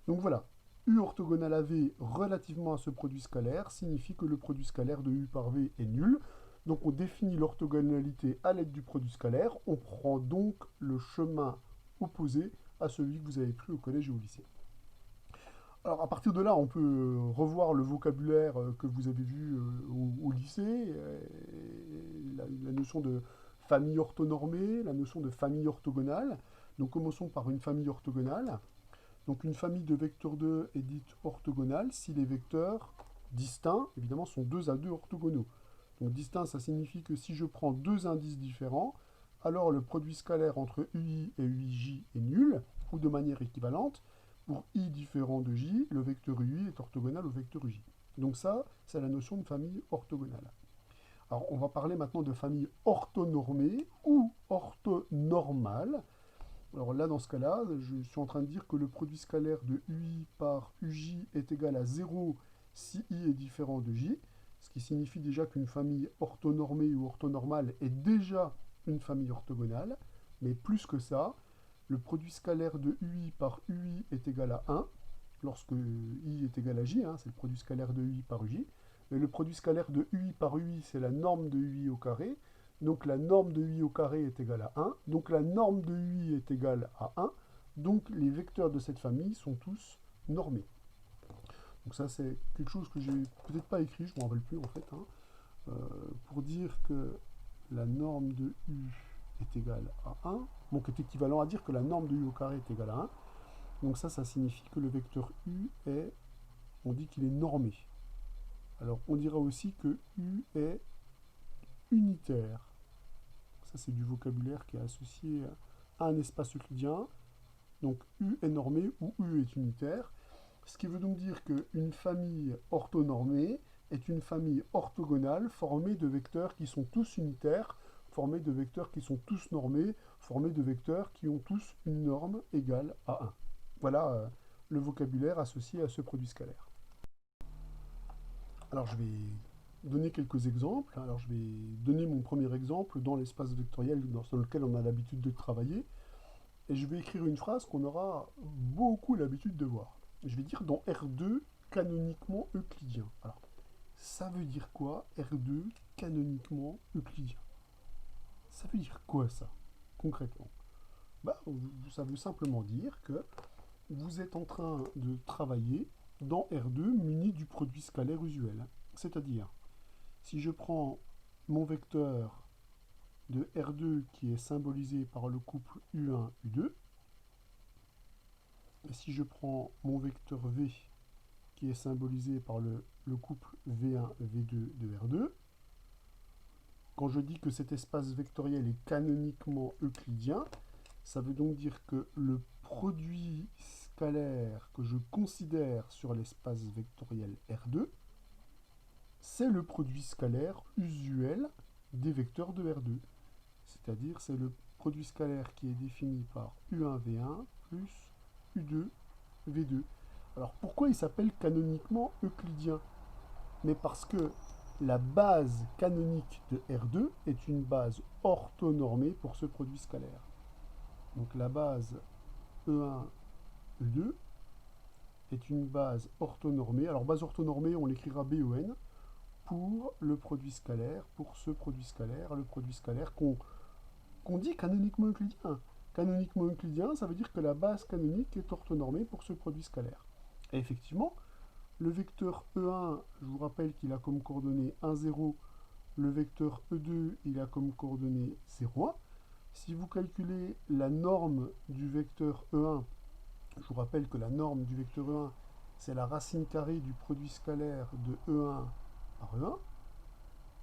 Donc voilà, U orthogonal à V relativement à ce produit scalaire signifie que le produit scalaire de U par V est nul. Donc on définit l'orthogonalité à l'aide du produit scalaire. On prend donc le chemin opposé à celui que vous avez pris au collège et au lycée. Alors à partir de là, on peut revoir le vocabulaire que vous avez vu au lycée, la notion de famille orthonormée, la notion de famille orthogonale. Donc commençons par une famille orthogonale. Donc une famille de vecteurs 2 est dite orthogonale si les vecteurs distincts, évidemment, sont 2 à 2 orthogonaux. Donc distinct, ça signifie que si je prends deux indices différents, alors le produit scalaire entre UI et UIJ est nul, ou de manière équivalente, pour I différent de J, le vecteur UI est orthogonal au vecteur UJ. Donc ça, c'est la notion de famille orthogonale. Alors on va parler maintenant de famille orthonormée ou orthonormale. Alors Alors là, dans ce cas-là, je suis en train de dire que le produit scalaire de UI par UJ est égal à 0 si I est différent de J, ce qui signifie déjà qu'une famille orthonormée ou orthonormale est déjà une famille orthogonale, mais plus que ça, le produit scalaire de UI par UI est égal à 1, lorsque I est égal à J, hein, c'est le produit scalaire de UI par UJ, mais le produit scalaire de UI par UI, c'est la norme de UI au carré, donc la norme de UI au carré est égale à 1, donc la norme de UI est égale à 1, donc les vecteurs de cette famille sont tous normés. Donc ça c'est quelque chose que j'ai peut-être pas écrit, je ne m'en rappelle plus en fait, hein, pour dire que la norme de U est égale à 1, donc est équivalent à dire que la norme de U au carré est égale à 1. Donc ça signifie que le vecteur U est, on dit qu'il est normé. Alors on dira aussi que U est unitaire. Ça c'est du vocabulaire qui est associé à un espace euclidien. Donc U est normé ou U est unitaire. Ce qui veut donc dire qu'une famille orthonormée est une famille orthogonale formée de vecteurs qui sont tous unitaires, formée de vecteurs qui sont tous normés, formée de vecteurs qui ont tous une norme égale à 1. Voilà le vocabulaire associé à ce produit scalaire. Alors je vais donner quelques exemples. Alors je vais donner mon premier exemple dans l'espace vectoriel dans lequel on a l'habitude de travailler. Et je vais écrire une phrase qu'on aura beaucoup l'habitude de voir. Je vais dire dans R2 canoniquement euclidien. Alors, ça veut dire quoi R2 canoniquement euclidien? Ça veut dire quoi ça, concrètement? Bah, ça veut simplement dire que vous êtes en train de travailler dans R2 muni du produit scalaire usuel. C'est-à-dire, si je prends mon vecteur de R2 qui est symbolisé par le couple U1, U2, et si je prends mon vecteur V qui est symbolisé par le couple V1, V2 de R2, quand je dis que cet espace vectoriel est canoniquement euclidien, ça veut donc dire que le produit scalaire que je considère sur l'espace vectoriel R2, c'est le produit scalaire usuel des vecteurs de R2. C'est-à-dire c'est le produit scalaire qui est défini par U1, V1 plus U2, V2. Alors pourquoi il s'appelle canoniquement euclidien? Mais parce que la base canonique de R2 est une base orthonormée pour ce produit scalaire. Donc la base E1, E2 est une base orthonormée. Alors base orthonormée, on l'écrira BON pour le produit scalaire, pour ce produit scalaire, le produit scalaire qu'on dit canoniquement euclidien. Canoniquement euclidien, ça veut dire que la base canonique est orthonormée pour ce produit scalaire. Et effectivement, le vecteur E1, je vous rappelle qu'il a comme coordonnée 1, 0. Le vecteur E2, il a comme coordonnée 0, 1. Si vous calculez la norme du vecteur E1, je vous rappelle que la norme du vecteur E1, c'est la racine carrée du produit scalaire de E1 par E1.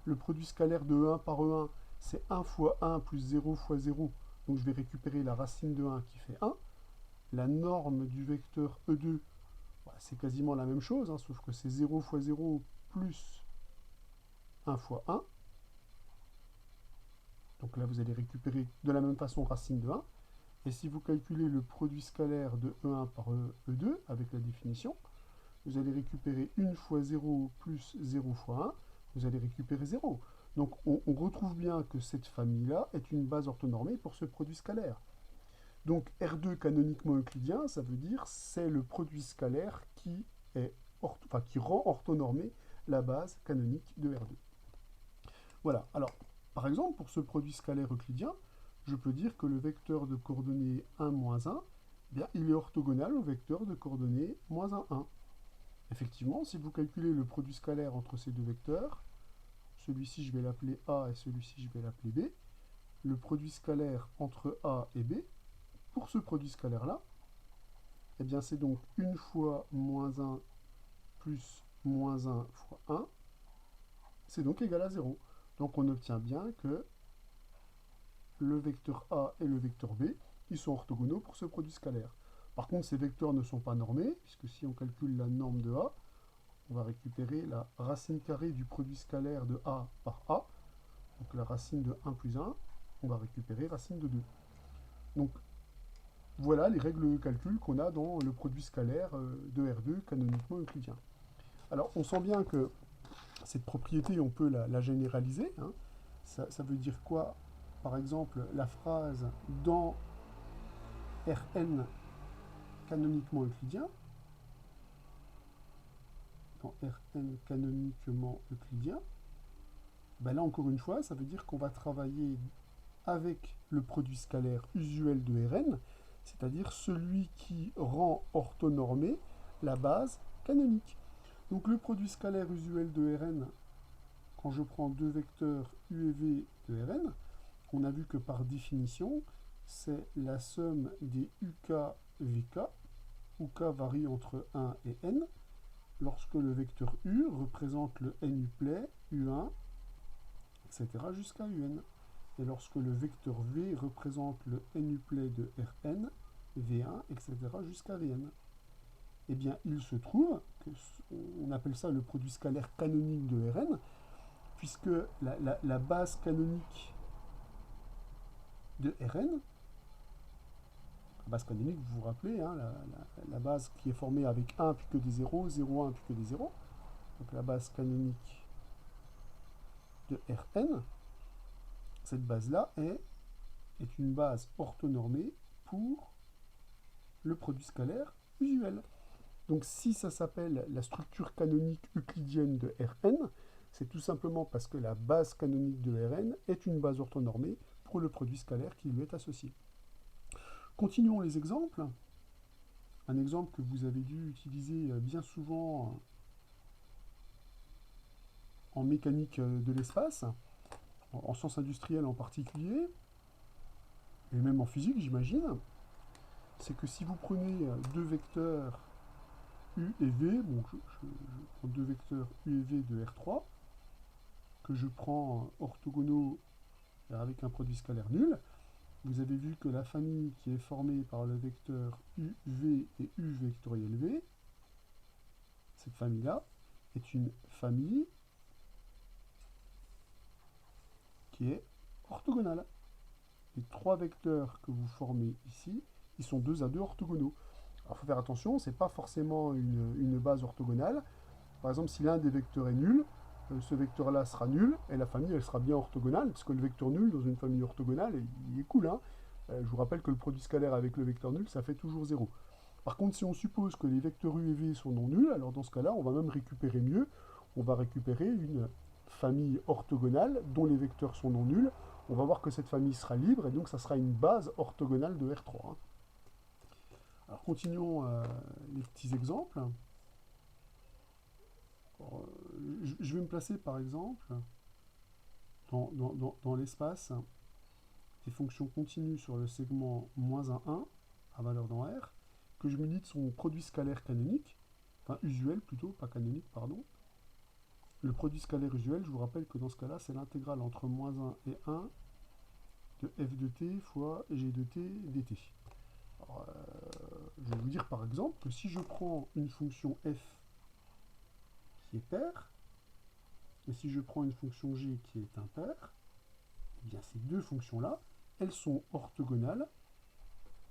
Le produit scalaire de E1 par E1, c'est 1 fois 1 plus 0 fois 0. Donc je vais récupérer la racine de 1 qui fait 1. La norme du vecteur E2, c'est quasiment la même chose, hein, sauf que c'est 0 fois 0 plus 1 fois 1. Donc là, vous allez récupérer de la même façon racine de 1. Et si vous calculez le produit scalaire de E1 par E2, avec la définition, vous allez récupérer 1 fois 0 plus 0 fois 1, vous allez récupérer 0. Donc on retrouve bien que cette famille-là est une base orthonormée pour ce produit scalaire. Donc R2 canoniquement euclidien, ça veut dire c'est le produit scalaire qui rend orthonormée la base canonique de R2. Voilà, alors par exemple pour ce produit scalaire euclidien, je peux dire que le vecteur de coordonnées 1, moins 1, eh bien, il est orthogonal au vecteur de coordonnées moins 1, 1. Effectivement, si vous calculez le produit scalaire entre ces deux vecteurs, celui-ci je vais l'appeler A et celui-ci je vais l'appeler B, le produit scalaire entre A et B, pour ce produit scalaire-là, eh bien c'est donc 1 fois moins 1 plus moins 1 fois 1, c'est donc égal à 0. Donc on obtient bien que le vecteur A et le vecteur B, ils sont orthogonaux pour ce produit scalaire. Par contre, ces vecteurs ne sont pas normés, puisque si on calcule la norme de A, on va récupérer la racine carrée du produit scalaire de A par A. Donc la racine de 1 plus 1, on va récupérer racine de 2. Donc voilà les règles de calcul qu'on a dans le produit scalaire de R2 canoniquement euclidien. Alors, on sent bien que cette propriété, on peut la généraliser, hein. Ça veut dire quoi? Par exemple, la phrase dans Rn canoniquement euclidien, dans Rn canoniquement euclidien, ben là encore une fois, ça veut dire qu'on va travailler avec le produit scalaire usuel de Rn, c'est-à-dire celui qui rend orthonormé la base canonique. Donc le produit scalaire usuel de Rn, quand je prends deux vecteurs u et v de Rn, on a vu que par définition, c'est la somme des uk vk, où k varie entre 1 et n, lorsque le vecteur u représente le n-uplet, u1, etc. jusqu'à un. Et lorsque le vecteur v représente le n-uplet de Rn, v1, etc. jusqu'à vn. Eh bien, il se trouve qu'on appelle ça le produit scalaire canonique de Rn, puisque la base canonique de Rn, la base canonique, vous vous rappelez, hein, la base qui est formée avec 1 puis que des 0, 0, 1 puis que des 0, donc la base canonique de Rn, cette base-là est une base orthonormée pour le produit scalaire usuel. Donc si ça s'appelle la structure canonique euclidienne de Rn, c'est tout simplement parce que la base canonique de Rn est une base orthonormée pour le produit scalaire qui lui est associé. Continuons les exemples. Un exemple que vous avez dû utiliser bien souvent en mécanique de l'espace, en sciences industrielles en particulier, et même en physique j'imagine, c'est que si vous prenez deux vecteurs U et V, bon, je prends deux vecteurs U et V de R3, que je prends orthogonaux avec un produit scalaire nul, vous avez vu que la famille qui est formée par le vecteur UV et U vectoriel V, cette famille-là, est une famille qui est orthogonale. Les trois vecteurs que vous formez ici, ils sont 2 à 2 orthogonaux. Alors il faut faire attention, ce n'est pas forcément une base orthogonale. Par exemple, si l'un des vecteurs est nul, ce vecteur-là sera nul, et la famille, elle sera bien orthogonale, puisque le vecteur nul, dans une famille orthogonale, il est cool, hein. Je vous rappelle que le produit scalaire avec le vecteur nul, ça fait toujours 0. Par contre, si on suppose que les vecteurs U et V sont non nuls, alors dans ce cas-là, on va même récupérer mieux. On va récupérer une famille orthogonale dont les vecteurs sont non nuls. On va voir que cette famille sera libre, et donc ça sera une base orthogonale de R3. Alors continuons les petits exemples. Alors, je vais me placer par exemple dans l'espace des fonctions continues sur le segment -1 à valeur dans R, que je munisse de son produit scalaire canonique, enfin usuel plutôt, pas canonique, pardon. Le produit scalaire usuel, je vous rappelle que dans ce cas-là, c'est l'intégrale entre -1 et 1 de f de t fois g de t dt. Alors, je vais vous dire par exemple que si je prends une fonction f qui est paire, et si je prends une fonction g qui est impaire, eh bien ces deux fonctions-là, elles sont orthogonales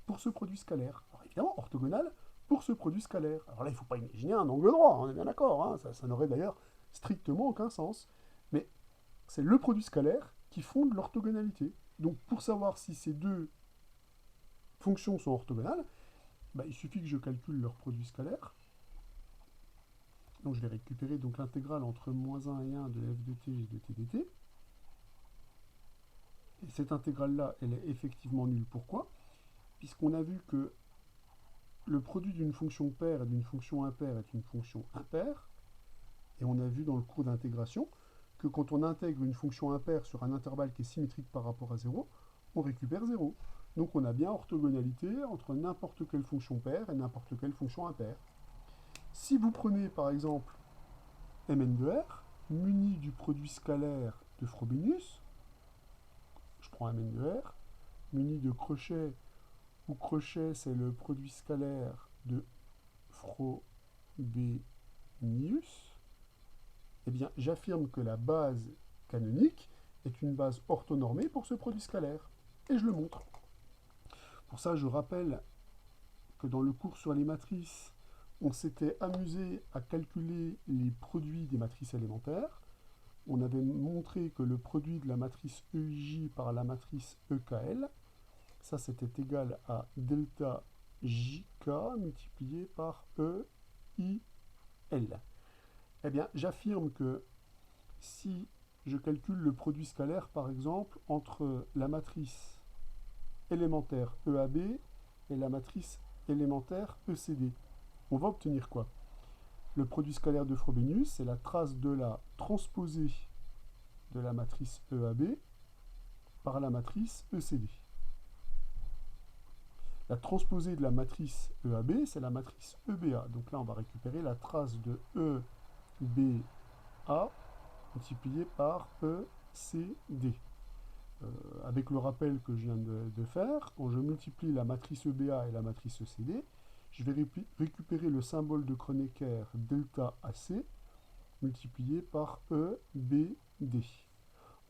pour ce produit scalaire. Alors évidemment, orthogonales pour ce produit scalaire. Alors là, il ne faut pas imaginer un angle droit, on est bien d'accord, hein, ça n'aurait d'ailleurs strictement aucun sens. Mais c'est le produit scalaire qui fonde l'orthogonalité. Donc pour savoir si ces deux fonctions sont orthogonales, bah, il suffit que je calcule leur produit scalaire. Donc je vais récupérer donc l'intégrale entre -1 et 1 de f de t, g de t dt. Et cette intégrale-là, elle est effectivement nulle. Pourquoi? Puisqu'on a vu que le produit d'une fonction paire et d'une fonction impaire est une fonction impaire. Et on a vu dans le cours d'intégration que quand on intègre une fonction impaire sur un intervalle qui est symétrique par rapport à 0, on récupère 0. Donc on a bien orthogonalité entre n'importe quelle fonction paire et n'importe quelle fonction impaire. Si vous prenez par exemple Mn de R, muni du produit scalaire de Frobenius, je prends Mn de R, muni de crochet, où crochet c'est le produit scalaire de Frobenius, eh bien j'affirme que la base canonique est une base orthonormée pour ce produit scalaire. Et je le montre. Pour ça, je rappelle que dans le cours sur les matrices, on s'était amusé à calculer les produits des matrices élémentaires. On avait montré que le produit de la matrice EIJ par la matrice EKL, ça c'était égal à delta JK multiplié par EIL. Eh bien, j'affirme que si je calcule le produit scalaire, par exemple, entre la matrice élémentaire EAB et la matrice élémentaire ECD, on va obtenir quoi? Le produit scalaire de Frobenius, c'est la trace de la transposée de la matrice EAB par la matrice ECD. La transposée de la matrice EAB, c'est la matrice EBA. Donc là, on va récupérer la trace de EBA multiplié par ECD. Avec le rappel que je viens de faire, quand je multiplie la matrice EBA et la matrice ECD, je vais récupérer le symbole de Kronecker delta AC multiplié par EBD.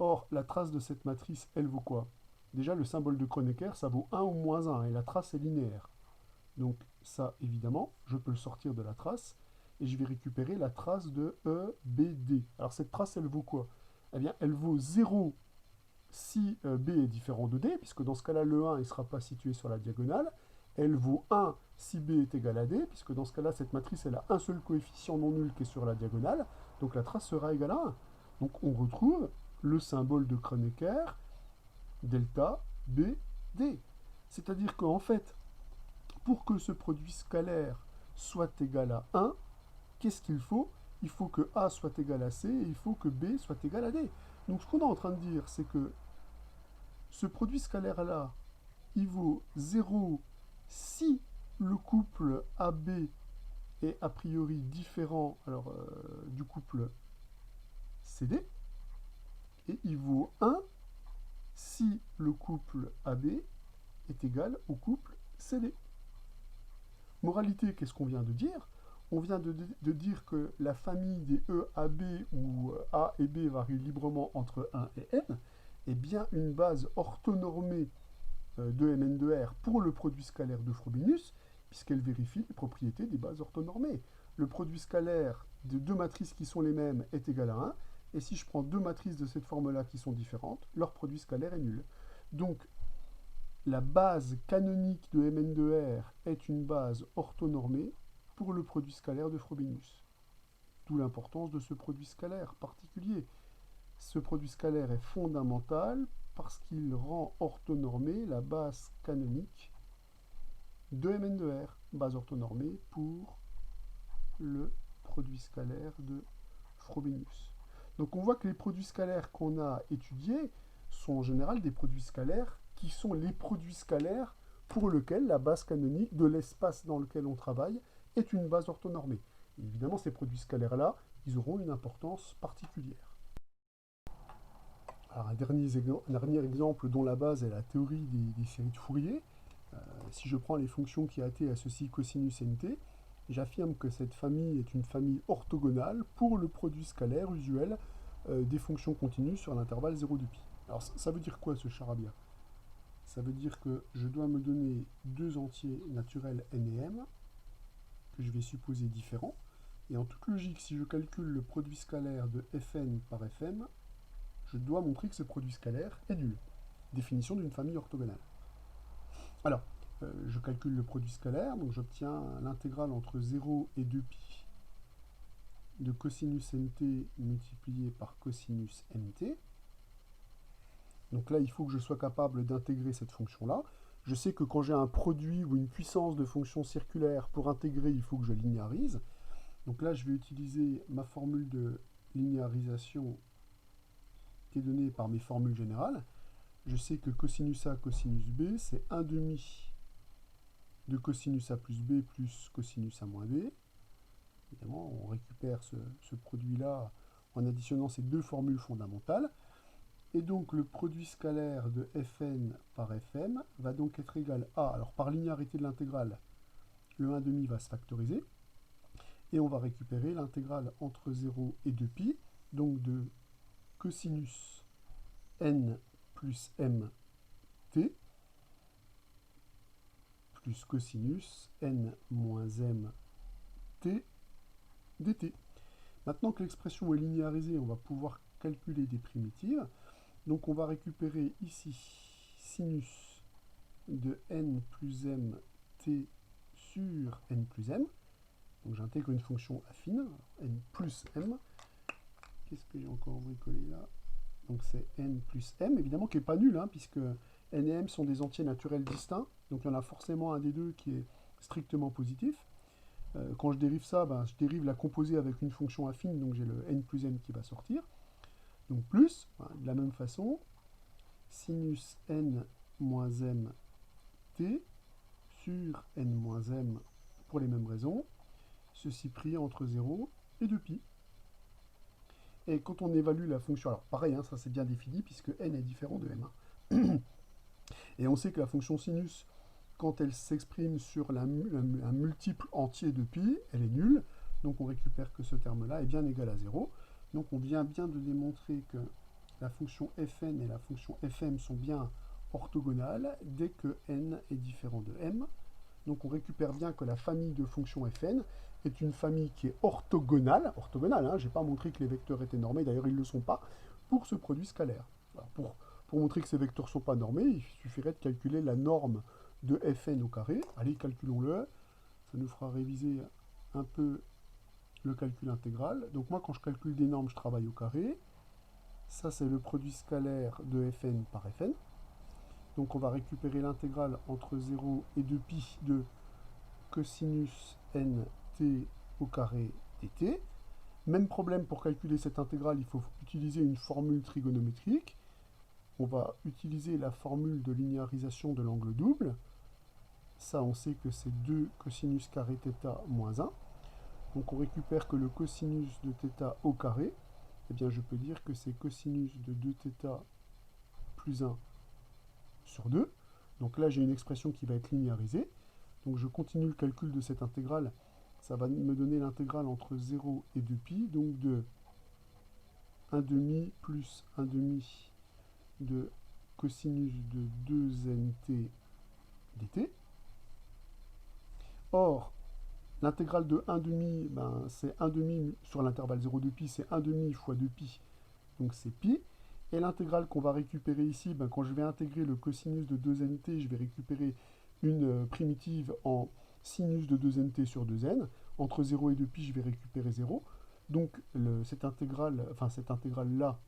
Or, la trace de cette matrice, elle vaut quoi? Déjà, le symbole de Kronecker, ça vaut 1 ou moins 1, et la trace est linéaire. Donc ça, évidemment, je peux le sortir de la trace, et je vais récupérer la trace de EBD. Alors cette trace, elle vaut quoi? Eh bien, elle vaut 0 si B est différent de D, puisque dans ce cas-là, le 1 ne sera pas situé sur la diagonale. Elle vaut 1 si B est égal à D, puisque dans ce cas-là, cette matrice, elle a un seul coefficient non nul qui est sur la diagonale, donc la trace sera égale à 1. Donc on retrouve le symbole de Kronecker, delta B, D. C'est-à-dire qu'en fait, pour que ce produit scalaire soit égal à 1, qu'est-ce qu'il faut? Il faut que A soit égal à C et il faut que B soit égal à D. Donc ce qu'on est en train de dire, c'est que ce produit scalaire-là, il vaut 0 si le couple AB est a priori différent du couple CD, et il vaut 1 si le couple AB est égal au couple CD. Moralité, qu'est-ce qu'on vient de dire? On vient de dire que la famille des EAB où A et B varient librement entre 1 et n est bien une base orthonormée de Mn de R pour le produit scalaire de Frobenius, puisqu'elle vérifie les propriétés des bases orthonormées. Le produit scalaire de deux matrices qui sont les mêmes est égal à 1, et si je prends deux matrices de cette forme-là qui sont différentes, leur produit scalaire est nul. Donc, la base canonique de Mn de R est une base orthonormée pour le produit scalaire de Frobenius. D'où l'importance de ce produit scalaire particulier. Ce produit scalaire est fondamental parce qu'il rend orthonormée la base canonique de Mn de R, base orthonormée pour le produit scalaire de Frobenius. Donc on voit que les produits scalaires qu'on a étudiés sont en général des produits scalaires qui sont les produits scalaires pour lesquels la base canonique de l'espace dans lequel on travaille est une base orthonormée. Et évidemment, ces produits scalaires-là, ils auront une importance particulière. Alors, un dernier exemple dont la base est la théorie des séries de Fourier. Si je prends les fonctions qui AT associent cosinus nt, j'affirme que cette famille est une famille orthogonale pour le produit scalaire usuel des fonctions continues sur l'intervalle 0 de pi. Alors ça veut dire quoi ce charabia? Ça veut dire que je dois me donner deux entiers naturels n et m, que je vais supposer différents, et en toute logique, si je calcule le produit scalaire de fn par fm, je dois montrer que ce produit scalaire est nul. Définition d'une famille orthogonale. Alors, je calcule le produit scalaire, donc j'obtiens l'intégrale entre 0 et 2π de cosinus nt multiplié par cosinus mt. Donc là, il faut que je sois capable d'intégrer cette fonction-là. Je sais que quand j'ai un produit ou une puissance de fonction circulaire, pour intégrer, il faut que je linéarise. Donc là, je vais utiliser ma formule de linéarisation qui est donnée par mes formules générales. Je sais que cosinus A, cosinus B, c'est 1 demi de cosinus A plus B plus cosinus A moins B. Évidemment, on récupère ce produit-là en additionnant ces deux formules fondamentales. Et donc, le produit scalaire de Fn par Fm va donc être égal à, alors par linéarité de l'intégrale, le 1,5 va se factoriser, et on va récupérer l'intégrale entre 0 et 2π, donc de cosinus n plus mt, plus cosinus n moins m t dt. Maintenant que l'expression est linéarisée, on va pouvoir calculer des primitives. Donc on va récupérer ici sinus de n plus m t sur n plus m. Donc j'intègre une fonction affine, n plus m. Qu'est-ce que j'ai encore bricolé là? Donc c'est n plus m, évidemment qui n'est pas nul, hein, puisque n et m sont des entiers naturels distincts. Donc il y en a forcément un des deux qui est strictement positif. Quand je dérive ça, je dérive la composée avec une fonction affine, donc j'ai le n plus m qui va sortir. Donc plus, de la même façon, sinus n moins m t sur n moins m pour les mêmes raisons, ceci pris entre 0 et 2π. Et quand on évalue la fonction, alors pareil, hein, ça c'est bien défini puisque n est différent de m. Hein. Et on sait que la fonction sinus, quand elle s'exprime sur un multiple entier de pi, elle est nulle. Donc on récupère que ce terme-là est bien égal à 0. Donc on vient bien de démontrer que la fonction fn et la fonction fm sont bien orthogonales dès que n est différent de m. Donc on récupère bien que la famille de fonctions fn est une famille qui est orthogonale. Orthogonale, hein, je n'ai pas montré que les vecteurs étaient normés, d'ailleurs ils ne le sont pas, pour ce produit scalaire. Alors, pour montrer que ces vecteurs ne sont pas normés, il suffirait de calculer la norme de fn au carré. Allez, calculons-le. Ça nous fera réviser un peu le calcul intégral. Donc moi, quand je calcule des normes, je travaille au carré. Ça, c'est le produit scalaire de fn par fn. Donc on va récupérer l'intégrale entre 0 et 2π de cosinus nt au carré dt. Même problème pour calculer cette intégrale, il faut utiliser une formule trigonométrique. On va utiliser la formule de linéarisation de l'angle double. Ça, on sait que c'est 2 cosinus carré θ moins 1. Donc on récupère que le cosinus de θ au carré, eh bien je peux dire que c'est cosinus de 2θ plus 1 sur 2. Donc là, j'ai une expression qui va être linéarisée. Donc je continue le calcul de cette intégrale. Ça va me donner l'intégrale entre 0 et 2π, donc de 1 demi plus 1 demi de cosinus de 2nt dt. Or, l'intégrale de 1 demi, c'est 1 demi sur l'intervalle 0,2π, c'est 1 demi fois 2π, donc c'est pi. Et l'intégrale qu'on va récupérer ici, quand je vais intégrer le cosinus de 2nt, je vais récupérer une primitive en sinus de 2nt sur 2n. Entre 0 et 2π, je vais récupérer 0. Donc cette intégrale-là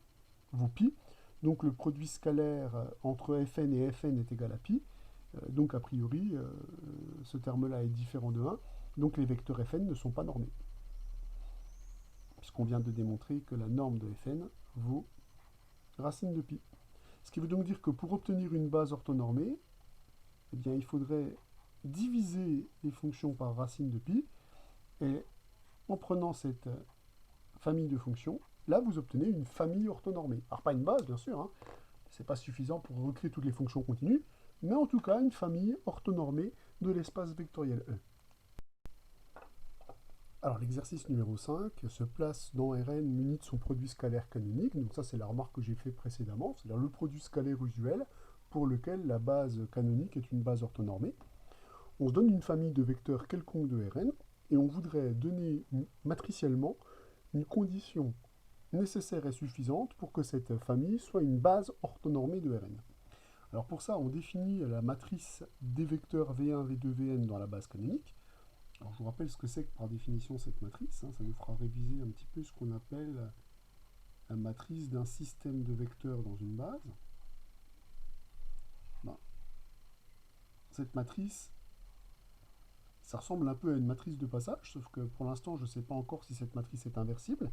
vaut pi. Donc le produit scalaire entre fn et fn est égal à pi. Donc a priori, ce terme-là est différent de 1. Donc les vecteurs fn ne sont pas normés. Puisqu'on vient de démontrer que la norme de fn vaut racine de pi. Ce qui veut donc dire que pour obtenir une base orthonormée, eh bien, il faudrait diviser les fonctions par racine de pi. Et en prenant cette famille de fonctions, là, vous obtenez une famille orthonormée. Alors, pas une base, bien sûr, hein. Ce n'est pas suffisant pour recréer toutes les fonctions continues, mais en tout cas, une famille orthonormée de l'espace vectoriel E. Alors, l'exercice numéro 5 se place dans Rn muni de son produit scalaire canonique. Donc ça, c'est la remarque que j'ai faite précédemment, c'est-à-dire le produit scalaire usuel pour lequel la base canonique est une base orthonormée. On se donne une famille de vecteurs quelconque de Rn, et on voudrait donner matriciellement une condition nécessaire et suffisante pour que cette famille soit une base orthonormée de Rn. Alors pour ça, on définit la matrice des vecteurs V1, V2, Vn dans la base canonique. Alors je vous rappelle ce que c'est que par définition cette matrice, hein, ça nous fera réviser un petit peu ce qu'on appelle la matrice d'un système de vecteurs dans une base. Cette matrice, ça ressemble un peu à une matrice de passage, sauf que pour l'instant je ne sais pas encore si cette matrice est inversible,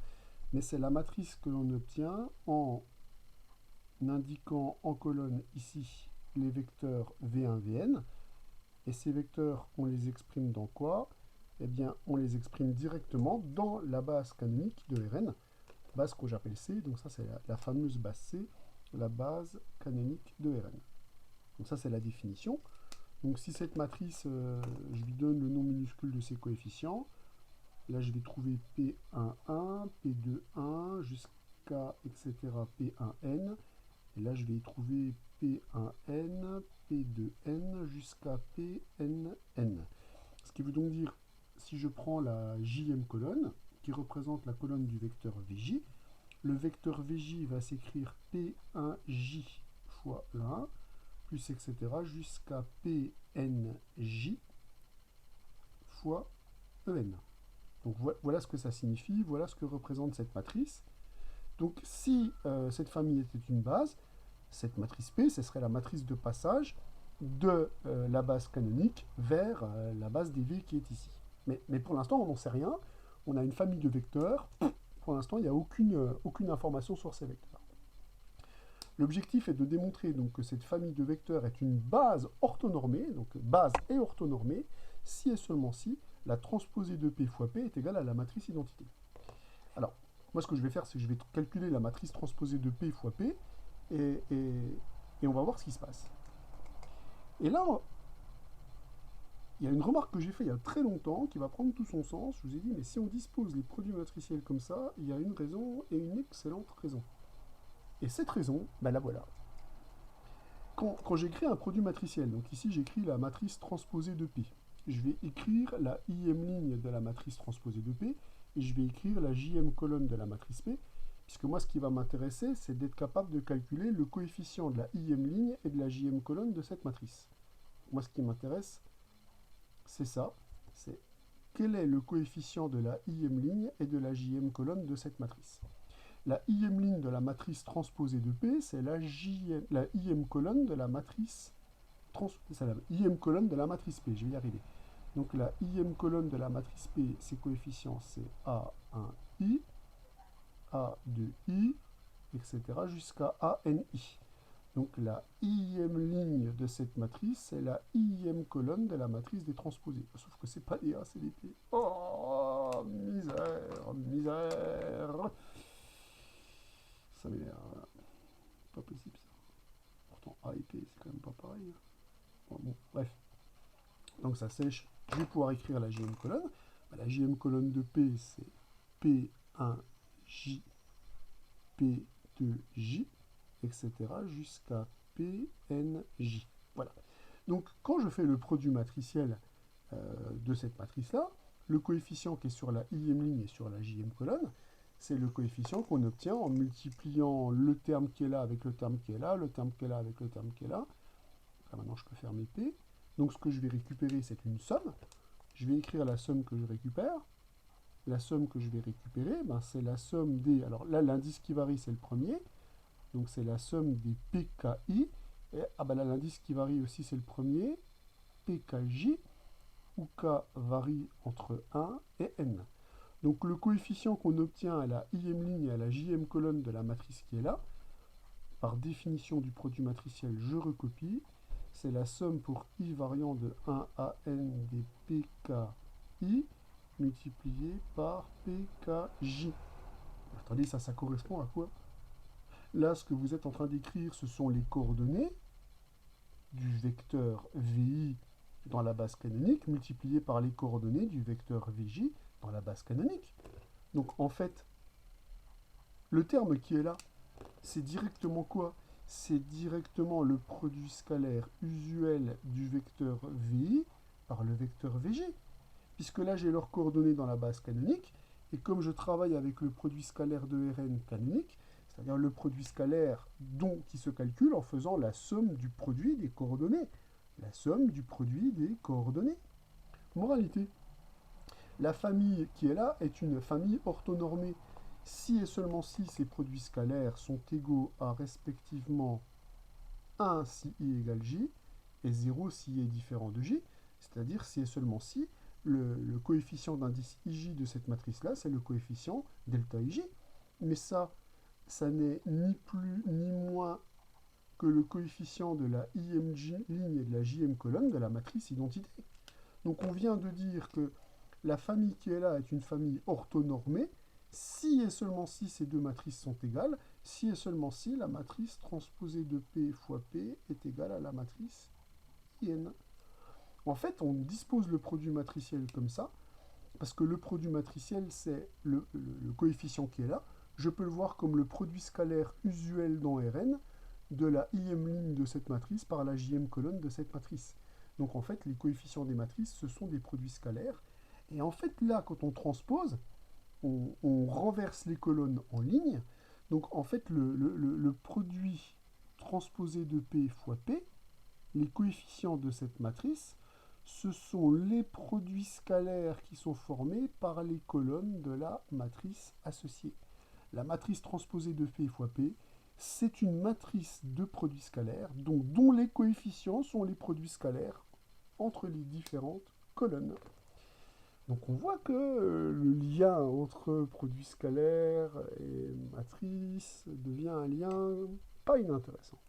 mais c'est la matrice que l'on obtient en indiquant en colonne ici les vecteurs V1, Vn, et ces vecteurs, on les exprime dans quoi? Eh bien, on les exprime directement dans la base canonique de Rn, base que j'appelle C, donc ça c'est la fameuse base C, la base canonique de Rn. Donc ça c'est la définition. Donc si cette matrice, je lui donne le nom minuscule de ses coefficients, là je vais trouver P11, P21, jusqu'à etc. P1n, et là je vais y trouver P1n, P2n, jusqu'à Pnn. Ce qui veut donc dire, si je prends la jm colonne, qui représente la colonne du vecteur Vj, le vecteur Vj va s'écrire P1J fois E1, plus etc. jusqu'à PNJ fois EN. Donc voilà ce que ça signifie, voilà ce que représente cette matrice. Donc si cette famille était une base, cette matrice P, ce serait la matrice de passage de la base canonique vers la base dV qui est ici. Mais pour l'instant, on n'en sait rien. On a une famille de vecteurs. Pour l'instant, il n'y a aucune information sur ces vecteurs. L'objectif est de démontrer donc, que cette famille de vecteurs est une base orthonormée, donc base et orthonormée, si et seulement si la transposée de P fois P est égale à la matrice identité. Alors, moi ce que je vais faire, c'est que je vais calculer la matrice transposée de P fois P, et on va voir ce qui se passe. Et là, il y a une remarque que j'ai faite il y a très longtemps, qui va prendre tout son sens. Je vous ai dit, mais si on dispose les produits matriciels comme ça, il y a une raison, et une excellente raison. Et cette raison, ben la voilà. Quand j'écris un produit matriciel, donc ici j'écris la matrice transposée de P, je vais écrire la IM ligne de la matrice transposée de P, et je vais écrire la JM colonne de la matrice P, puisque moi ce qui va m'intéresser, c'est d'être capable de calculer le coefficient de la IM ligne et de la JM colonne de cette matrice. Moi ce qui m'intéresse, c'est ça, c'est quel est le coefficient de la IM ligne et de la JM colonne de cette matrice. La IM ligne de la matrice transposée de P, c'est la IM colonne de la matrice P, je vais y arriver. Donc la IM colonne de la matrice P, ses coefficients, c'est A1I, A2I, etc. jusqu'à ANI. Donc la IM ligne de cette matrice, c'est la IM colonne de la matrice des transposés. Sauf que c'est pas des A, c'est des P. Oh, misère, misère. Ça m'énerve. Pas possible ça. Pourtant A et P, c'est quand même pas pareil. Bon, bref. Donc ça sèche. Je vais pouvoir écrire la JM colonne. La JM colonne de P, c'est P1J, P2J, etc. jusqu'à PNJ. Voilà. Donc quand je fais le produit matriciel de cette matrice-là, le coefficient qui est sur la IM ligne et sur la JM colonne, c'est le coefficient qu'on obtient en multipliant le terme qui est là avec le terme qui est là, le terme qui est là avec le terme qui est là. Là, maintenant, je peux faire mes P. Donc, ce que je vais récupérer, c'est une somme. Je vais écrire la somme que je récupère. La somme que je vais récupérer, ben, c'est la somme des... Alors là, l'indice qui varie, c'est le premier. Donc, c'est la somme des PKI. Et ben là, l'indice qui varie aussi, c'est le premier. PKJ, où K varie entre 1 et N. Donc le coefficient qu'on obtient à la IM ligne et à la JM colonne de la matrice qui est là, par définition du produit matriciel, je recopie, c'est la somme pour I variant de 1 à N des PKI multiplié par PKJ. Attendez, ça correspond à quoi? Là, ce que vous êtes en train d'écrire, ce sont les coordonnées du vecteur VI dans la base canonique multiplié par les coordonnées du vecteur VJ dans la base canonique. Donc en fait, le terme qui est là, c'est directement quoi? C'est directement le produit scalaire usuel du vecteur VI par le vecteur VJ. Puisque là, j'ai leurs coordonnées dans la base canonique, et comme je travaille avec le produit scalaire de Rn canonique, c'est-à-dire le produit scalaire qui se calcule en faisant la somme du produit des coordonnées. La somme du produit des coordonnées. Moralité. La famille qui est là est une famille orthonormée. Si et seulement si ces produits scalaires sont égaux à respectivement 1 si i égale j et 0 si i est différent de j, c'est-à-dire si et seulement si le coefficient d'indice ij de cette matrice-là, c'est le coefficient delta ij. Mais ça n'est ni plus ni moins que le coefficient de la IMJ ligne et de la JM colonne de la matrice identité. Donc on vient de dire que la famille qui est là est une famille orthonormée, si et seulement si ces deux matrices sont égales, si et seulement si la matrice transposée de P fois P est égale à la matrice IN. En fait, on dispose le produit matriciel comme ça, parce que le produit matriciel, c'est le coefficient qui est là. Je peux le voir comme le produit scalaire usuel dans Rn de la IM ligne de cette matrice par la JM colonne de cette matrice. Donc en fait, les coefficients des matrices, ce sont des produits scalaires. Et en fait, là, quand on transpose, on renverse les colonnes en ligne. Donc en fait, le produit transposé de P fois P, les coefficients de cette matrice, ce sont les produits scalaires qui sont formés par les colonnes de la matrice associée. La matrice transposée de P fois P, c'est une matrice de produits scalaires dont les coefficients sont les produits scalaires entre les différentes colonnes. Donc on voit que le lien entre produits scalaires et matrice devient un lien pas inintéressant.